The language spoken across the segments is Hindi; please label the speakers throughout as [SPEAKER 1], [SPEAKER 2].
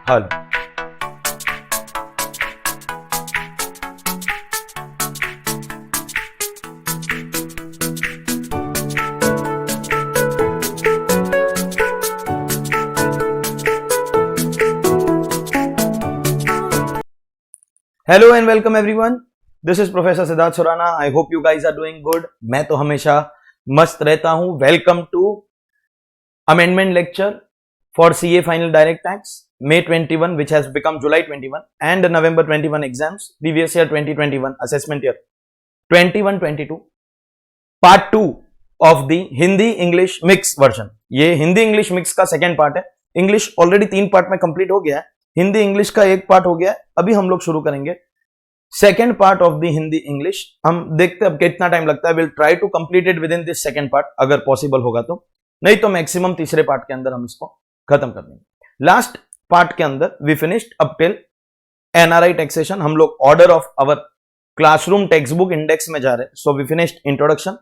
[SPEAKER 1] Hello hello and welcome everyone, this is professor Siddharth Surana. I hope you guys are doing good. मैं तो हमेशा मस्त रहता हूं। Welcome to amendment lecture for CA final direct tax May 21 which has become July 21 and November 21 exams, previous year 2021 assessment year 21-22 part 2 of the Hindi English mix version। ये हिंदी इंग्लिश मिक्स का सेकेंड पार्ट है। इंग्लिश ऑलरेडी 3 पार्ट में कंप्लीट हो गया है, हिंदी इंग्लिश का 1 पार्ट हो गया है। अभी हम लोग शुरू करेंगे second part of the Hindi English. हम देखते हैं अब कितना टाइम लगता है। Will try to complete it with in this second part, अगर पॉसिबल होगा तो, नहीं तो मैक्सिमम तीसरे पार्ट के अंदर हम इसको खत्म कर देंगे। लास्ट पार्ट के अंदर we finished up till NRI taxation. हम लोग order of our classroom text book index में जा रहे हैं। So we finished introduction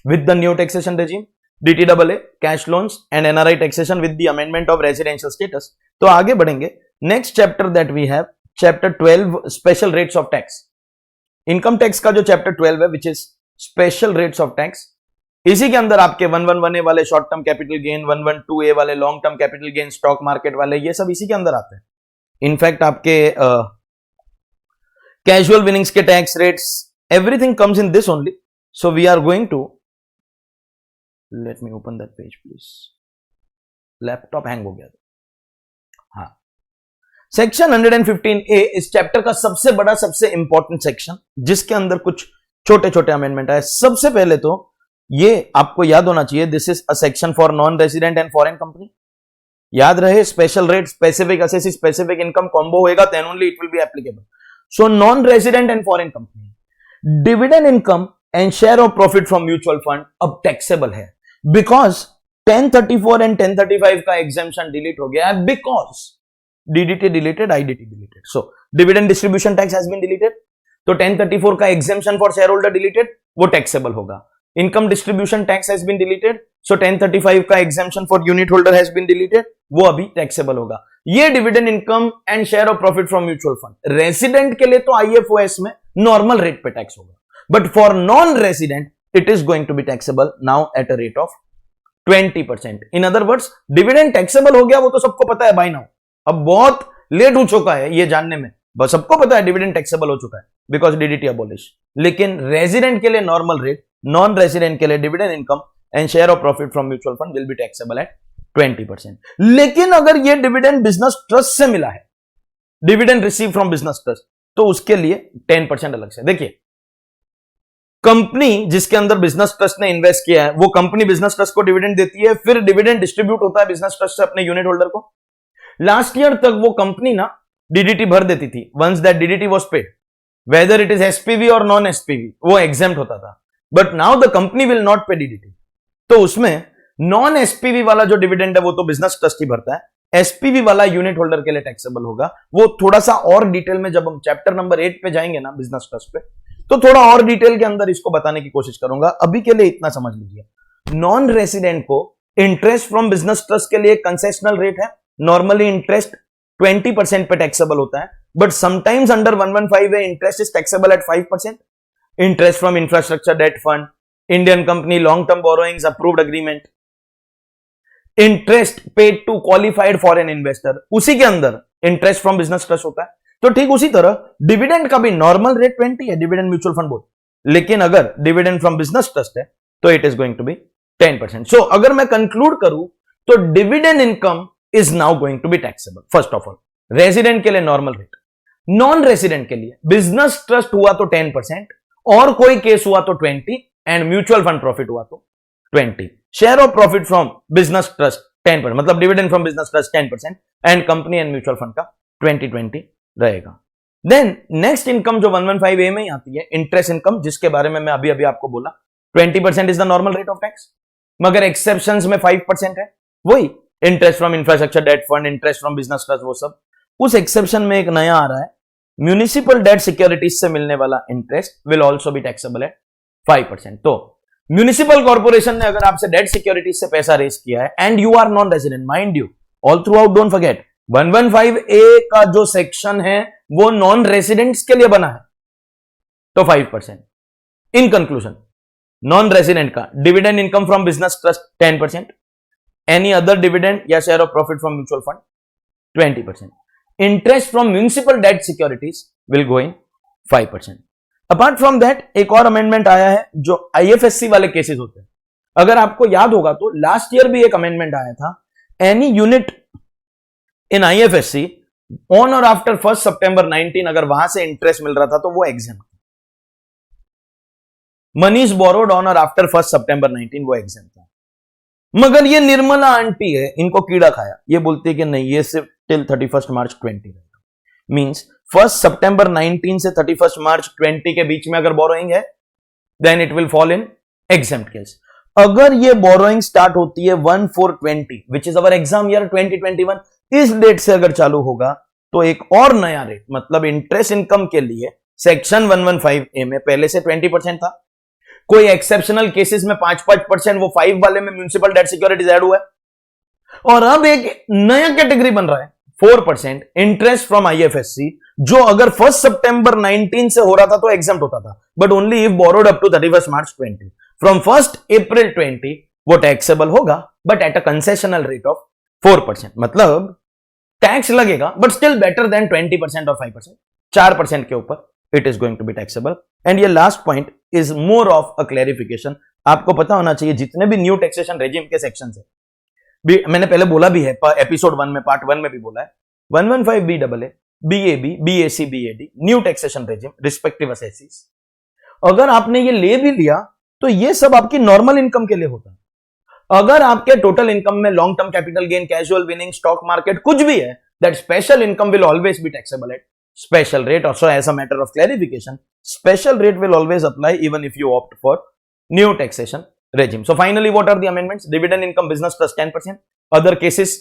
[SPEAKER 1] with the new taxation regime, डीटीडबलए, cash loans and NRI taxation with the amendment of residential status. तो आगे बढ़ेंगे। Next chapter that we have chapter 12 special rates of tax. Income tax का जो चैप्टर 12 है which is special rates of tax, इसी के अंदर आपके 111A वाले short term capital gain, 112A वाले long term capital gain, stock market वाले, ये सब इसी के अंदर आते हैं। इनफैक्ट आपके कैजुअल विनिंग्स के tax rates, everything comes in this only. So we are going to, let me open that page please, laptop hang हो गया था। हाँ, सेक्शन 115A इस चैप्टर का सबसे बड़ा, सबसे इंपॉर्टेंट सेक्शन, जिसके अंदर कुछ छोटे छोटे अमेंडमेंट है। सबसे पहले तो ये आपको याद होना चाहिए, this is a section for non resident and foreign company. याद रहे, special rate, specific assessee, specific income combo होएगा, then only it will be applicable. So non resident and foreign company, dividend income and share of profit from mutual fund अब टैक्सेबल है, बिकॉज 1034 एंड 1035 का एग्जेम्पशन डिलीट हो गया है, because DDT deleted, IDT deleted. So dividend distribution tax has been deleted, तो 1034 का exemption for share holder deleted, वो टैक्सेबल होगा। Income distribution tax has been deleted, so 1035 का exemption for unit holder has been deleted, वो अभी टैक्सेबल होगा। ये dividend income and share of profit from mutual fund resident के लिए तो आईएफओएस में नॉर्मल रेट पे टैक्स होगा, but for non resident it is going to be taxable now at a rate of 20%। In other words, dividend taxable हो गया, वो तो सबको पता है बाय नाउ। अब बहुत लेट हो चुका है ये जानने में, बस सबको पता है डिविडेंड टैक्सेबल हो चुका है बिकॉज डीडीटी अबॉलिश। लेकिन रेजिडेंट के लिए नॉर्मल रेट, नॉन रेजिडेंट के लिए dividend income and share of profit from mutual fund will be taxable at 20%। लेकिन अगर ये डिविडेंड बिजनेस ट्रस्ट से मिला है, dividend receive from business trust, तो उसके लिए 10% अलग से। देखिए, कंपनी जिसके अंदर बिजनेस ट्रस्ट ने इन्वेस्ट किया है, वो कंपनी बिजनेस ट्रस्ट को डिविडेंड देती है, फिर डिविडेंड डिस्ट्रीब्यूट होता है बिजनेस ट्रस्ट से अपने यूनिट होल्डर को। लास्ट ईयर तक वो कंपनी ना डीडीटी भर देती थी। Once that DDT was paid, whether it is SPV और नॉन एसपीवी, वो एग्जेम्प्ट होता था। But now the company will not pay DDT, तो उसमें नॉन एसपीवी वाला जो डिविडेंड है वो तो बिजनेस ट्रस्ट ही भरता है, एसपीवी वाला यूनिट होल्डर के लिए टैक्सेबल होगा। वो थोड़ा सा और डिटेल में जब हम चैप्टर नंबर 8 पे जाएंगे ना बिजनेस ट्रस्ट पे, तो थोड़ा और डिटेल के अंदर इसको बताने की कोशिश करूंगा। अभी के लिए इतना समझ लीजिए, नॉन रेसिडेंट को इंटरेस्ट फ्रॉम बिजनेस ट्रस्ट के लिए कंसेशनल रेट है। नॉर्मली इंटरेस्ट 20% पे टैक्सेबल होता है, but sometimes under 115A interest is taxable at 5%। Interest from infrastructure debt fund, Indian company long term borrowings approved agreement, interest paid to qualified foreign investor, उसी के अंदर इंटरेस्ट फ्रॉम बिजनेस ट्रस्ट होता है। तो ठीक उसी तरह डिविडेंड का भी नॉर्मल रेट 20 है, डिविडेंड म्यूचुअल फंड बोथ, लेकिन अगर डिविडेंड फ्रॉम बिजनेस ट्रस्ट है तो it is going to be 10%। So अगर मैं कंक्लूड करूं तो dividend income is now going to be taxable. First of all, resident के लिए नॉर्मल रेट, नॉन रेजिडेंट के लिए बिजनेस ट्रस्ट हुआ तो 10%, और कोई केस हुआ तो 20%, एंड म्यूचुअल फंड प्रॉफिट हुआ तो 20%। Share of profit from business trust 10%, मतलब dividend from business trust 10%, and company and mutual fund का 20-20 रहेगा। देन नेक्स्ट इनकम जो 115A में ही आती है, इंटरेस्ट इनकम, जिसके बारे में मैं अभी अभी आपको बोला, 20% is the normal rate of tax, मगर एक्सेप्शंस में 5% है। वही interest from infrastructure debt fund, interest from business trust, वो सब। उस एक्सेप्शन में एक नया आ रहा है, म्यूनिसिपल डेट सिक्योरिटीज से मिलने वाला interest will also be taxable at 5%। तो म्यूनिसिपल कॉर्पोरेशन ने अगर आपसे डेट सिक्योरिटीज से पैसा रेज किया है and you are non resident, mind you, all throughout don't forget, 115 A का जो सेक्शन है वो नॉन रेसिडेंट्स के लिए बना है, तो 5%। इन कंक्लूजन, नॉन रेसिडेंट का dividend income from business trust 10%, any other dividend या share of profit from mutual fund 20%, interest from municipal debt securities will go in 5%। Apart from that एक और अमेंडमेंट आया है जो आईएफएससी वाले केसेस होते हैं। अगर आपको याद होगा तो लास्ट ईयर भी एक अमेंडमेंट आया था, any unit in IFSC on और आफ्टर 1 सितंबर 19 अगर वहां से इंटरेस्ट मिल रहा था तो वो एग्जाम, मनीज बोरोड ऑन और आफ्टर 1 सितंबर 19 वो एग्जाम था। मगर ये निर्मला आंटी है, इनको कीड़ा खाया, ये बोलती है कि नहीं ये सिर्फ टिल 31 मार्च 20 रहेगा। मींस 1 सितंबर 19 से 31 मार्च 20 के बीच में अगर बोरोइंग है then it will fall in exempt case. अगर ये बोरोइंग स्टार्ट होती है 1/4/20 which is our exam year 2021, इस डेट से अगर चालू होगा तो एक और नया रेट, मतलब इंटरेस्ट इनकम के लिए सेक्शन 115A में पहले से 20% था, कोई एक्सेप्शनल केसेस में 5% वो 5 वाले में म्युनिसिपल डेट सिक्योरिटीज ऐड हुआ है, और अब एक नया कैटेगरी बन रहा है 4% इंटरेस्ट फ्रॉम आईएफएससी, जो अगर 1 सितंबर 19 से हो रहा था तो एग्जेम्प्ट होता था, but only if borrowed up to 31 March 20। From 1 April 20 वो टैक्सेबल होगा but at a concessional rate of 4%, मतलब टैक्स लगेगा बट स्टिल बेटर देन 20% और 5%, 4% के ऊपर it is going to be taxable. And ये last point is more of a clarification, आपको पता होना चाहिए जितने भी न्यू टैक्सेशन रेजिम के सेक्शन है, मैंने पहले बोला भी है एपिसोड 1 में, पार्ट 1 में भी बोला है, 115BAA, BAB, BAC, BAD new taxation regime respective assessees, अगर आपने ये ले भी लिया तो ये सब आपकी नॉर्मल इनकम के लिए होता है। अगर आपके टोटल इनकम में long term capital gain, casual winning, stock market कुछ भी है, that special income will always be taxable at special rate. Also, as a matter of clarification, special rate will always apply even if you opt for new taxation regime. So finally, what are the amendments? Dividend income business plus 10%, other cases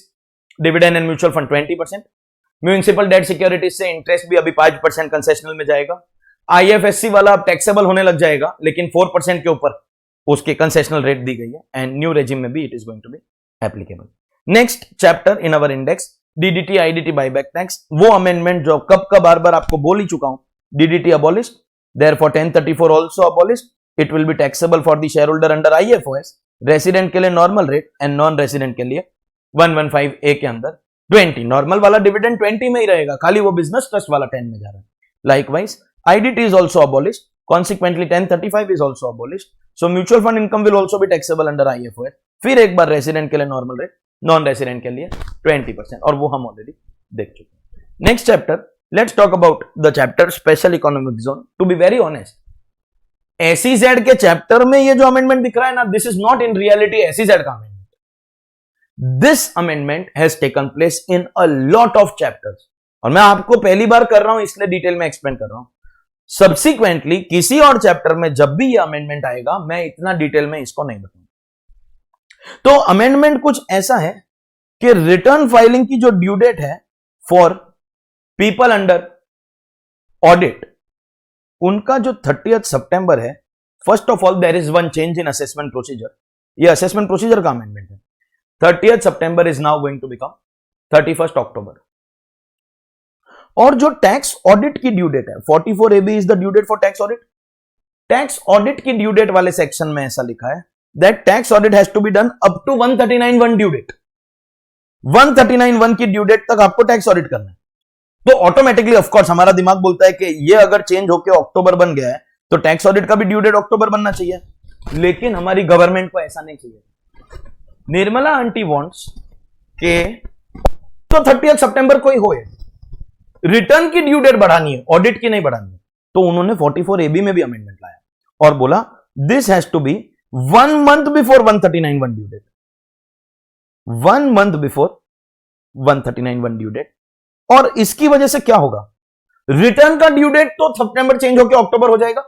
[SPEAKER 1] dividend and mutual fund 20%, municipal debt securities से इंटरेस्ट भी अभी 5% कंसेशनल में जाएगा, आईएफएससी वाला अब टैक्सेबल होने लग जाएगा लेकिन 4% के ऊपर उसके कंसेशनल रेट दी गई है, एंड न्यू रेजिम में भी it is going to be applicable. Next chapter in our index, DDT IDT buyback tax, वो अमेंडमेंट जो कब बार बार आपको बोल ही चुका हूं, DDT abolished, therefore 1034 also abolished, it will be taxable for the share holder under IFOS, resident के लिए normal rate and non resident के लिए 115A के अंदर 20, नॉर्मल वाला डिविडेंड 20 में ही रहेगा, खाली वो बिजनेस ट्रस्ट वाला 10 में जा रहा है। Likewise IDT is also abolished, consequently 1035 is also abolished, so mutual fund income will also be taxable under IFOS, फिर एक बार रेसिडेंट के लिए नॉर्मल रेट, नॉन रेसिडेंट के लिए 20%, और वो हम ऑलरेडी देख चुके हैं। Next chapter, let's talk about the chapter special economic zone. To be very honest, SEZ के चैप्टर में ये जो अमेंडमेंट दिख रहा है ना, this is not in reality SEZ का amendment, this amendment has taken place in a lot of chapters, और मैं आपको पहली बार कर रहा हूं इसलिए डिटेल में एक्सप्लेन कर रहा हूं। सब्सिक्वेंटली किसी और चैप्टर में जब भी ये अमेंडमेंट आएगा मैं इतना डिटेल में इसको नहीं बताऊंगा। तो अमेंडमेंट कुछ ऐसा है कि रिटर्न फाइलिंग की जो ड्यू डेट है फॉर पीपल अंडर ऑडिट, उनका जो 30 सितंबर है, first of all there is one change in assessment procedure, ये असेसमेंट प्रोसीजर का अमेंडमेंट है। 30 सितंबर is now going to become 31 October. और जो टैक्स ऑडिट की ड्यू डेट है, 44AB is the due date for tax audit. Tax audit की ड्यू डेट वाले सेक्शन में ऐसा लिखा है that tax audit has to be done up to 139(1) due date, 139(1) की ड्यू डेट तक आपको टैक्स ऑडिट करना है। तो ऑटोमेटिकली ऑफ कोर्स हमारा दिमाग बोलता है कि ये अगर चेंज होकर अक्टूबर बन गया है तो टैक्स ऑडिट का भी ड्यू डेट अक्टूबर बनना चाहिए, लेकिन हमारी गवर्नमेंट को ऐसा नहीं चाहिए। निर्मला आंटी वांट्स के तो 30 सितंबर को ही होए, रिटर्न की ड्यू डेट बढ़ानी है, ऑडिट की नहीं बढ़ानी है। तो उन्होंने 44AB में भी अमेंडमेंट लाया और बोला this has to be 1 month before 139(1) due date, 1 month before 139(1) due date. और इसकी वजह से क्या होगा, रिटर्न का ड्यू डेट तो सितंबर चेंज होकर अक्टूबर हो जाएगा,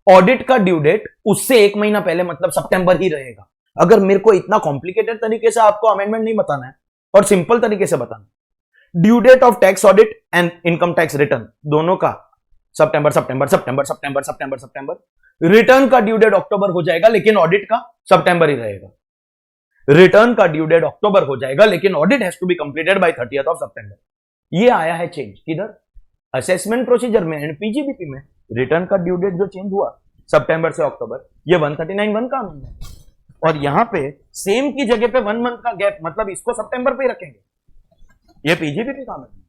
[SPEAKER 1] ऑडिट का ड्यू डेट उससे 1 महीना पहले मतलब सितंबर ही रहेगा। अगर मेरे को इतना कॉम्प्लिकेटेड तरीके से आपको अमेंडमेंट नहीं बताना है और सिंपल तरीके से बताना, due date of tax audit and income tax return दोनों का सितंबर सितंबर सितंबर सितंबर सितंबर सितंबर, रिटर्न का ड्यू डेट अक्टूबर हो जाएगा लेकिन ऑडिट का सितंबर ही रहेगा। रिटर्न का ड्यू डेट अक्टूबर हो जाएगा, लेकिन audit has to be completed by 30th of September. ये आया है चेंज किधर, असेसमेंट प्रोसीजर में एंड पीजीबीपी में। रिटर्न का ड्यू डेट जो चेंज हुआ सितंबर से अक्टूबर, ये 139(1) का अमेंडमेंट है। और यहां पे सेम की जगह पे 1 मंथ का गैप, मतलब इसको सितंबर पे ही रखेंगे, ये पीजीबीपी का अमेंडमेंट।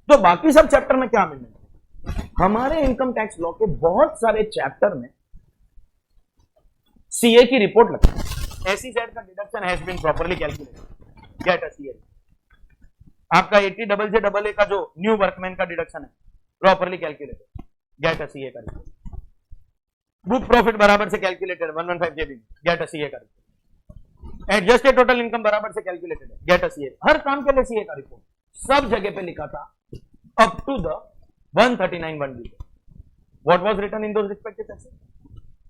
[SPEAKER 1] तो बाकी सब चैप्टर में क्या अमेंडमेंट है? हमारे इनकम टैक्स लॉ के बहुत सारे चैप्टर में सीए की रिपोर्ट लगती है। एसईजेड का deduction has been properly calculated, get a CA. आपका 80JJAA का जो न्यू वर्कमैन का डिडक्शन है properly calculated, get a CA का रिपोर्ट। बुक प्रॉफिट बराबर से calculated 115 JB, get a CA का रिपोर्ट। एडजस्टेड टोटल इनकम बराबर से कैलकुलेटेड है, गेट अ सीए। हर काम के लिए सीए का रिपोर्ट सब जगह पे लिखा था up to the 139(1) due date. What was written in those respective sections?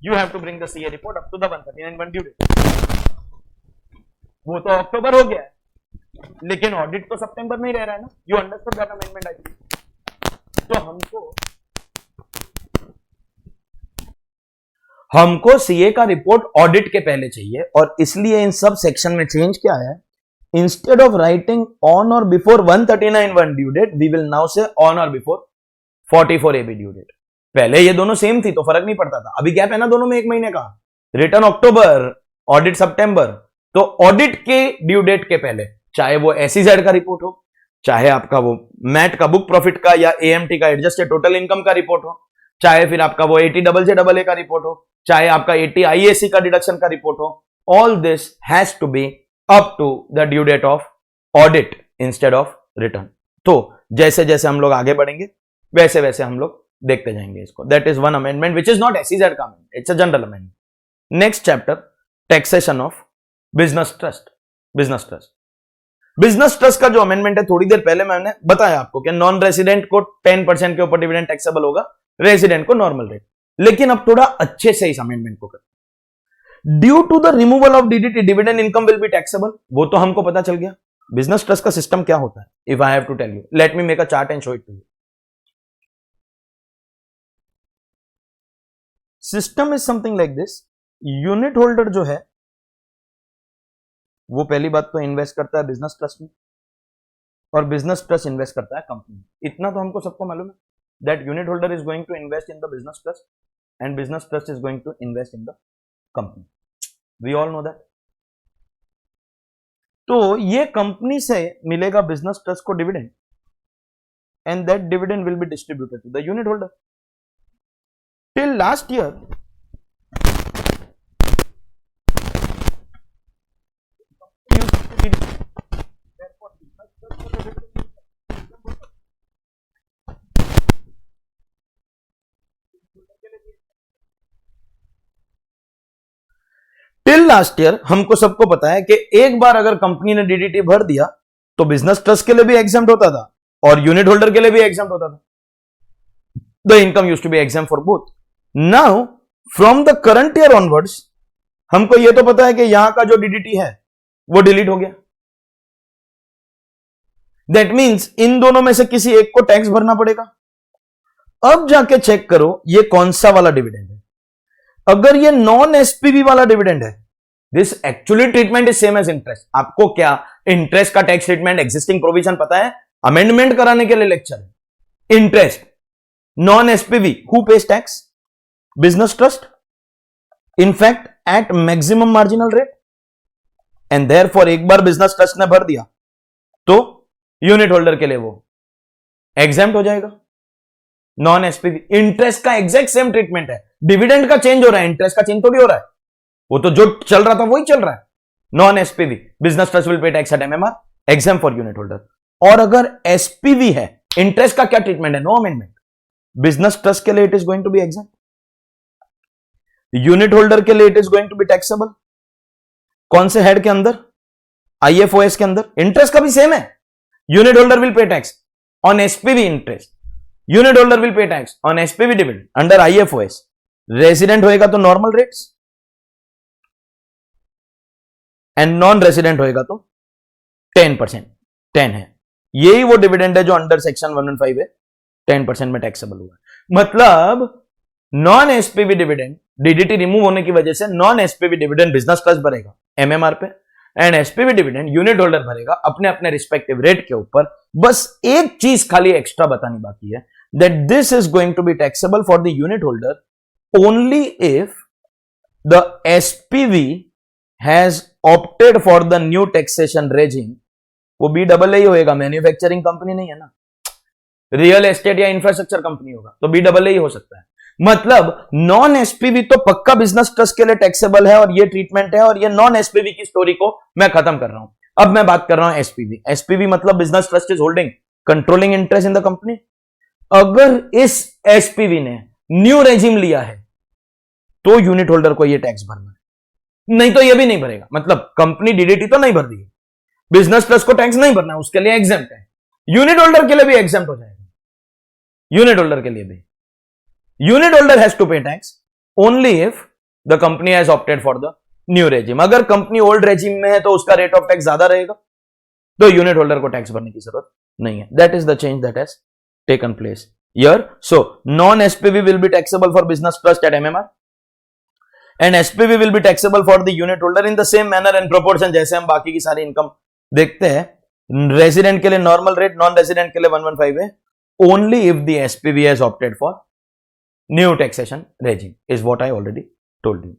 [SPEAKER 1] You have to bring the CA report up to the 139(1) due date. वो तो अक्टूबर हो गया है, लेकिन ऑडिट तो सितंबर में ही रह रहा है ना। You understood that amendment I think. तो हमको सीए का रिपोर्ट ऑडिट के पहले चाहिए, और इसलिए इन सब सेक्शन में चेंज क्या है, instead of writing on or before 139(1) due डेट, we will now say on or before 44AB due date. पहले ये दोनों सेम थी तो फर्क नहीं पड़ता था, अभी गैप है ना दोनों में 1 महीने का। रिटर्न अक्टूबर, ऑडिट सितंबर, तो ऑडिट के ड्यू डेट के पहले चाहे वो एसईजेड का रिपोर्ट हो, चाहे आपका वो मैट का बुक प्रॉफिट का या एएमटी का एडजस्टेड टोटल इनकम का रिपोर्ट हो, चाहे फिर आपका वो 80JJAA का रिपोर्ट हो, चाहे आपका 80 IAC का डिडक्शन का रिपोर्ट हो, all this has to be up to the due date of audit instead of return. तो जैसे जैसे हम लोग आगे बढ़ेंगे वैसे वैसे हम लोग देखते जाएंगे इसको। That is one amendment which is not SEZ का amendment, it's a general amendment. Next chapter, taxation of business trust. Business trust का जो अमेंडमेंट है, थोड़ी देर पहले मैंने बताया आपको कि नॉन रेसिडेंट को 10% के ऊपर डिविडेंड टैक्सेबल होगा, रेसिडेंट को नॉर्मल रेट। लेकिन अब थोड़ा अच्छे से इस अमेंडमेंट को करें। Due to the removal of DDT, dividend income will be taxable, वो तो हमको पता चल गया। बिजनेस ट्रस्ट का सिस्टम क्या होता है, if I have to tell you, let me make a chart and show it to you. System is something like this. Unit holder जो है वो पहली बात तो इन्वेस्ट करता है बिजनेस ट्रस्ट में, और बिजनेस ट्रस्ट इन्वेस्ट करता है कंपनी में। इतना तो हमको सबको मालूम है that unit holder is going to invest in the business trust and business trust is going to invest in the company. We all know that. तो ये कंपनी से मिलेगा बिजनेस ट्रस्ट को dividend, and that dividend will be distributed to the unit holder. Till last year हमको सबको पता है कि एक बार अगर कंपनी ने डीडीटी भर दिया तो बिजनेस ट्रस्ट के लिए भी एग्जाम्प्ट होता था और यूनिट होल्डर के लिए भी एग्जाम्प्ट होता था। The income used to be exempt for both. Now from the current year onwards हमको यह तो पता है कि यहां का जो डीडीटी है वो डिलीट हो गया। दैट मीन्स इन दोनों में से किसी एक को टैक्स भरना पड़ेगा। अब जाके चेक करो ये कौन सा वाला डिविडेंड है। अगर ये नॉन एसपीवी वाला डिविडेंड है, this actually treatment is same as interest. आपको क्या इंटरेस्ट का टैक्स ट्रीटमेंट एग्जिस्टिंग प्रोविजन पता है? अमेंडमेंट कराने के लिए लेक्चर है। Interest non SPV, who pays tax? Business trust, in fact at maximum marginal rate, and therefore एक बार बिजनेस ट्रस्ट ने भर दिया तो यूनिट होल्डर के लिए वो एग्जेम्प्ट हो जाएगा। नॉन एसपीवी इंटरेस्ट का एग्जैक्ट सेम ट्रीटमेंट है। डिविडेंड का चेंज हो रहा है, इंटरेस्ट का चेंज थोड़ी हो रहा है। वो तो जो चल रहा था वही चल रहा है। Non SPV business trust will pay tax at MMR, exempt for unit holder. और अगर एसपीवी है, इंटरेस्ट का क्या ट्रीटमेंट है? No amendment. बिजनेस ट्रस्ट के लिए it is going to be exempt, unit holder के लिए it is going to be taxable. कौन से हेड के अंदर? आईएफओएस के अंदर। इंटरेस्ट का भी सेम है। Unit holder will pay tax on SPV interest, unit holder will pay tax on SPV dividend under IFOS. Resident होएगा तो normal rates, and non resident होएगा तो 10%। 10 है, यही वो डिविडेंड है जो अंडर सेक्शन 115 है, 10% में टैक्सेबल हुआ है। मतलब non SPV dividend, DDT remove होने की वजह से non SPV dividend business trust भरेगा, एमएमआर पे, and SPV dividend unit holder भरेगा अपने अपने रिस्पेक्टिव रेट के ऊपर। बस एक चीज खाली एक्स्ट्रा बतानी बाकी है, that this is going to be taxable for the unit holder only if the SPV has opted for the new taxation regime. वो BAA होएगा, मैन्युफैक्चरिंग कंपनी नहीं है ना, रियल एस्टेट या इंफ्रास्ट्रक्चर कंपनी होगा तो BAA हो सकता है। मतलब नॉन एसपीवी तो पक्का बिजनेस ट्रस्ट के लिए टैक्सेबल है और ये ट्रीटमेंट है, और ये नॉन एसपीवी की स्टोरी को मैं खत्म कर रहा हूं। अब मैं बात कर रहा हूं एसपीवी। एसपीवी मतलब business trust is holding controlling interest in the company. अगर इस एसपीवी ने न्यू रेजिम लिया है तो यूनिट होल्डर को ये टैक्स भरना है, नहीं तो ये भी नहीं भरेगा। मतलब कंपनी डीडीटी तो नहीं भर दी है, बिजनेस ट्रस्ट को टैक्स नहीं भरना है, उसके लिए एग्जेम्प्ट है। यूनिट होल्डर के लिए भी एग्जेम्प्ट हो जाएगा, यूनिट होल्डर के लिए भी। यूनिट होल्डर हैज टू पे tax only if the company has opted for the new regime. अगर कंपनी ओल्ड रेजिम में है तो उसका रेट ऑफ टैक्स ज्यादा रहेगा, तो यूनिट होल्डर को टैक्स भरने की जरूरत नहीं है। That is the change that has taken place here. So non SPV will be taxable for business trust at MMR and SPV will be taxable for the unit holder in the same manner and proportion जैसे हम बाकी की सारी इनकम देखते हैं। रेजिडेंट के लिए नॉर्मल रेट, नॉन रेजिडेंट के लिए 115 है, only if the SPV has opted for new taxation regime is what I already told you.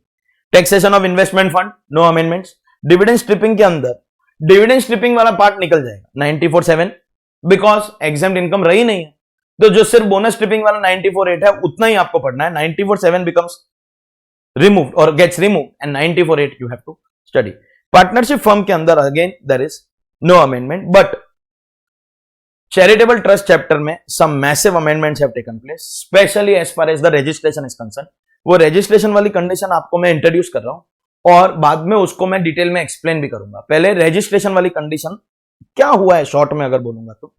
[SPEAKER 1] Taxation of investment fund, no amendments. Dividend stripping के अंदर डिविडेंड स्ट्रिपिंग वाला पार्ट निकल जाएगा 94(7) बिकॉज एग्जेम्प्ट इनकम रही नहीं है, तो जो सिर्फ बोनस स्ट्रिपिंग वाला 94(8) है उतना ही आपको पढ़ना है। 94(7) becomes removed or gets removed and 94(8) you have to study. Partnership firm के अंदर again there is no amendment, but charitable trust chapter में some massive amendments have taken place, specially as far as the registration is concern. वो रजिस्ट्रेशन वाली कंडीशन आपको मैं इंट्रोड्यूस कर रहा हूं और बाद में उसको मैं डिटेल में एक्सप्लेन भी करूंगा। पहले रजिस्ट्रेशन वाली कंडीशन क्या हुआ है शॉर्ट में अगर बोलूंगा तो,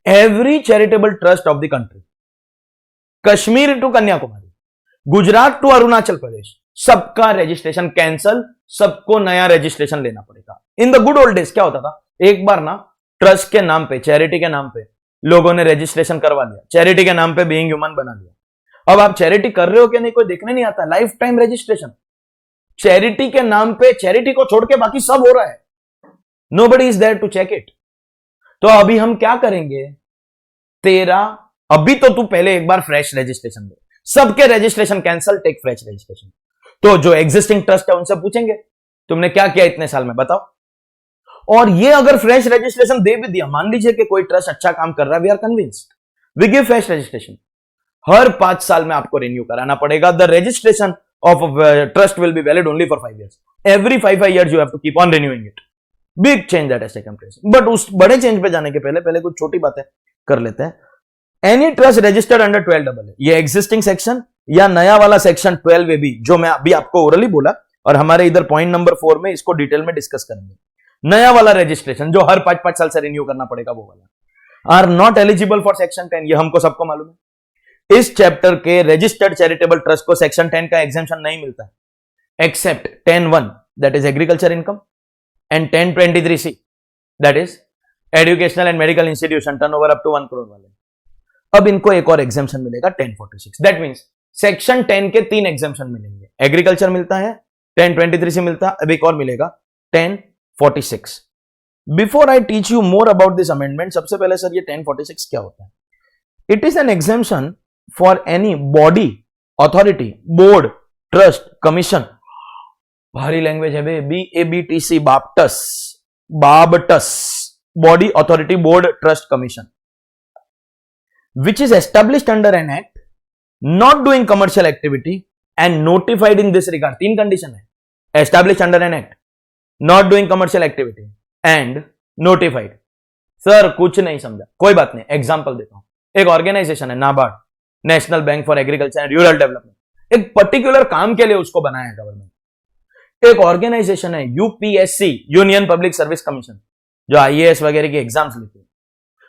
[SPEAKER 1] every charitable trust of the country, Kashmir to Kanyakumari, Gujarat to Arunachal Pradesh, सबका रजिस्ट्रेशन कैंसल, सबको नया रजिस्ट्रेशन लेना पड़ेगा। In the good old days क्या होता था, एक बार ना ट्रस्ट के नाम पे, चैरिटी के नाम पे लोगों ने रजिस्ट्रेशन करवा लिया, चैरिटी के नाम पे बीइंग ह्यूमन बना लिया। अब आप चैरिटी कर रहे हो कि नहीं कोई देखने नहीं आता, लाइफ टाइम रजिस्ट्रेशन। चैरिटी के नाम पे, चैरिटी को छोड़ के बाकी सब हो रहा है, nobody is there to check it. तो अभी हम क्या करेंगे, तेरा अभी तो तू पहले एक बार फ्रेश रजिस्ट्रेशन दे, सबके registration cancel, take fresh registration. तो जो एग्जिस्टिंग ट्रस्ट है उनसे पूछेंगे तुमने क्या किया इतने साल में बताओ, और ये अगर फ्रेश रजिस्ट्रेशन दे भी दिया, मान लीजिए कि कोई ट्रस्ट अच्छा काम कर रहा है, we are convinced, we give fresh registration. हर 5 साल में आपको रिन्यू कराना पड़ेगा। The registration of trust will be valid only for 5 years। Every 5 years you have to keep on renewing it. Big change that has taken place. But उस बड़े चेंज पे जाने के पहले कुछ छोटी बातें कर लेते हैं। Any trust registered under 12AA, ये एग्जिस्टिंग सेक्शन या नया वाला सेक्शन 12AB जो मैं अभी आपको ओरली बोला, और हमारे इधर पॉइंट नंबर 4 में इसको डिटेल में डिस्कस करेंगे। नया वाला रजिस्ट्रेशन जो हर 5 साल से रिन्यू करना पड़ेगा, वो वाला are not eligible for section 10। ये हमको सबको मालूम है। इस चैप्टर के रजिस्टर्ड चैरिटेबल ट्रस्ट को सेक्शन 10 का एग्जेम्पशन नहीं मिलता है, except 10(1) that is agriculture income and 10(23)(c) that is educational and medical institution turnover up to 1 crore वाले। अब इनको एक और एग्जेम्पशन मिलेगा 1046। दैट मींस सेक्शन 10 के 3 एग्जेम्पशन मिलेंगे। एग्रीकल्चर मिलता है, 10(23)(c) मिलता है, अब एक और मिलेगा 1046। Before I teach you more about this amendment, सबसे पहले सर ये 1046 क्या होता है? It is an exemption for any body, authority, board, trust, commission, भारी लैंग्वेज है बे, BABTC, बाबटस, body, authority, board, trust, commission, which is established under an act, not doing commercial activity and notified in this regard। 3 condition है, established under an act, not doing commercial activity and notified। Sir कुछ नहीं समझा, कोई बात नहीं, एग्जांपल देता हूं। एक ऑर्गेनाइजेशन है NABARD, national bank for agriculture and rural development, एक पर्टिकुलर काम के लिए उसको बनाया है गवर्नमेंट। एक ऑर्गेनाइजेशन है UPSC, union public service commission, जो IAS वगैरह की एग्जाम्स लेते हैं,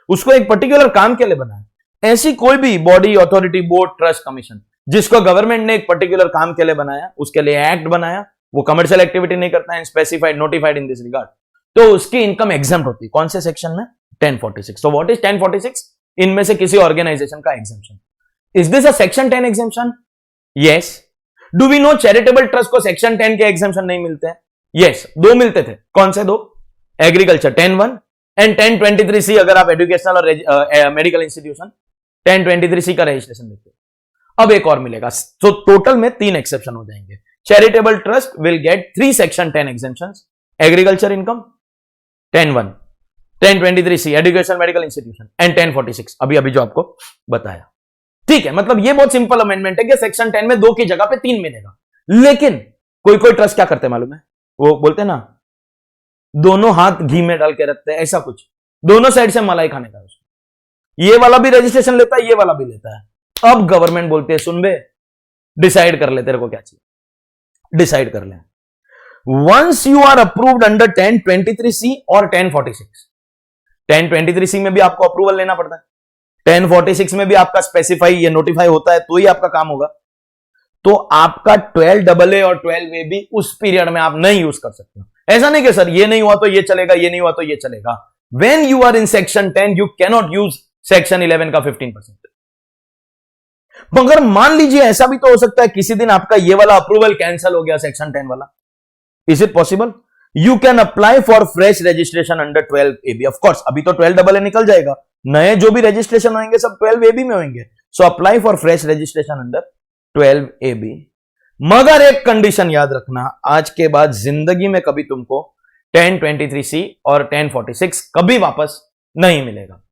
[SPEAKER 1] उसको एक पर्टिकुलर काम के लिए बनाया। ऐसी कोई भी body, authority, board, trust, commission जिसको गवर्नमेंट ने एक पर्टिकुलर काम के लिए बनाया, उसके लिए एक्ट बनाया, वो कमर्शियल एक्टिविटी नहीं करता है, specified, notified in this regard, तो उसकी इनकम एग्जेम्प्ट होती है। कौन से सेक्शन में? 1046। So what is 1046? इनमें से किसी ऑर्गेनाइजेशन का exemption. Is this a section 10 exemption? Yes. Do we know charitable trust को सेक्शन 10 के एग्जेम्पशन नहीं मिलते हैं? यस, दो मिलते थे। कौन से दो? एग्रीकल्चर 10(1) एंड 10(23)(c) अगर आप एजुकेशनल और मेडिकल इंस्टीट्यूशन 10(23)(c) का रजिस्ट्रेशन देते हो। अब एक और मिलेगा, तो टोटल में 3 एक्सेप्शन हो जाएंगे। Charitable trust will get 3 section 10 exemptions. Agriculture income 10(1), 10(23)(c) education medical institution and 1046 अभी अभी जो आपको बताया। ठीक है, मतलब ये बहुत सिंपल अमेंडमेंट है कि सेक्शन 10 में 2 की जगह पे 3 मिलेगा। लेकिन कोई कोई ट्रस्ट क्या करते हैं मालूम है? वो बोलते हैं ना, दोनों हाथ घी में डाल के रखते हैं, ऐसा कुछ, दोनों साइड से मलाई खाने का उसको। ये वाला भी रजिस्ट्रेशन लेता है, ये वाला भी लेता है। अब गवर्नमेंट बोलते हैं सुन बे, डिसाइड कर ले तेरे को क्या चाहिए, डिसाइड कर ले। Once you are approved under 10(23)(c) और 1046, 10(23)(c) में भी आपको अप्रूवल लेना पड़ता है, 1046 में भी आपका स्पेसिफाई ये नोटिफाई होता है, तो ही आपका काम होगा। तो आपका 12AA और 12A भी उस पीरियड में आप नहीं यूज कर सकते हो। ऐसा नहीं कि सर ये नहीं हुआ तो ये चलेगा, ये नहीं हुआ तो ये चलेगा। When you are in section 10, you cannot use section 11 का 15%। मगर मान लीजिए ऐसा भी तो हो सकता है किसी दिन आपका ये वाला अप्रूवल कैंसिल हो गया, सेक्शन 10 वाला। Is it possible? You can apply for fresh registration under 12AB। Of course अभी तो 12AA निकल जाएगा, नए जो भी रजिस्ट्रेशन होंगे सब 12AB में होंगे। So apply for fresh registration under 12AB। मगर एक कंडीशन याद रखना, आज के बाद जिंदगी में कभी तुमको 10(23)(c) और 1046 कभी वापस नहीं मिलेगा,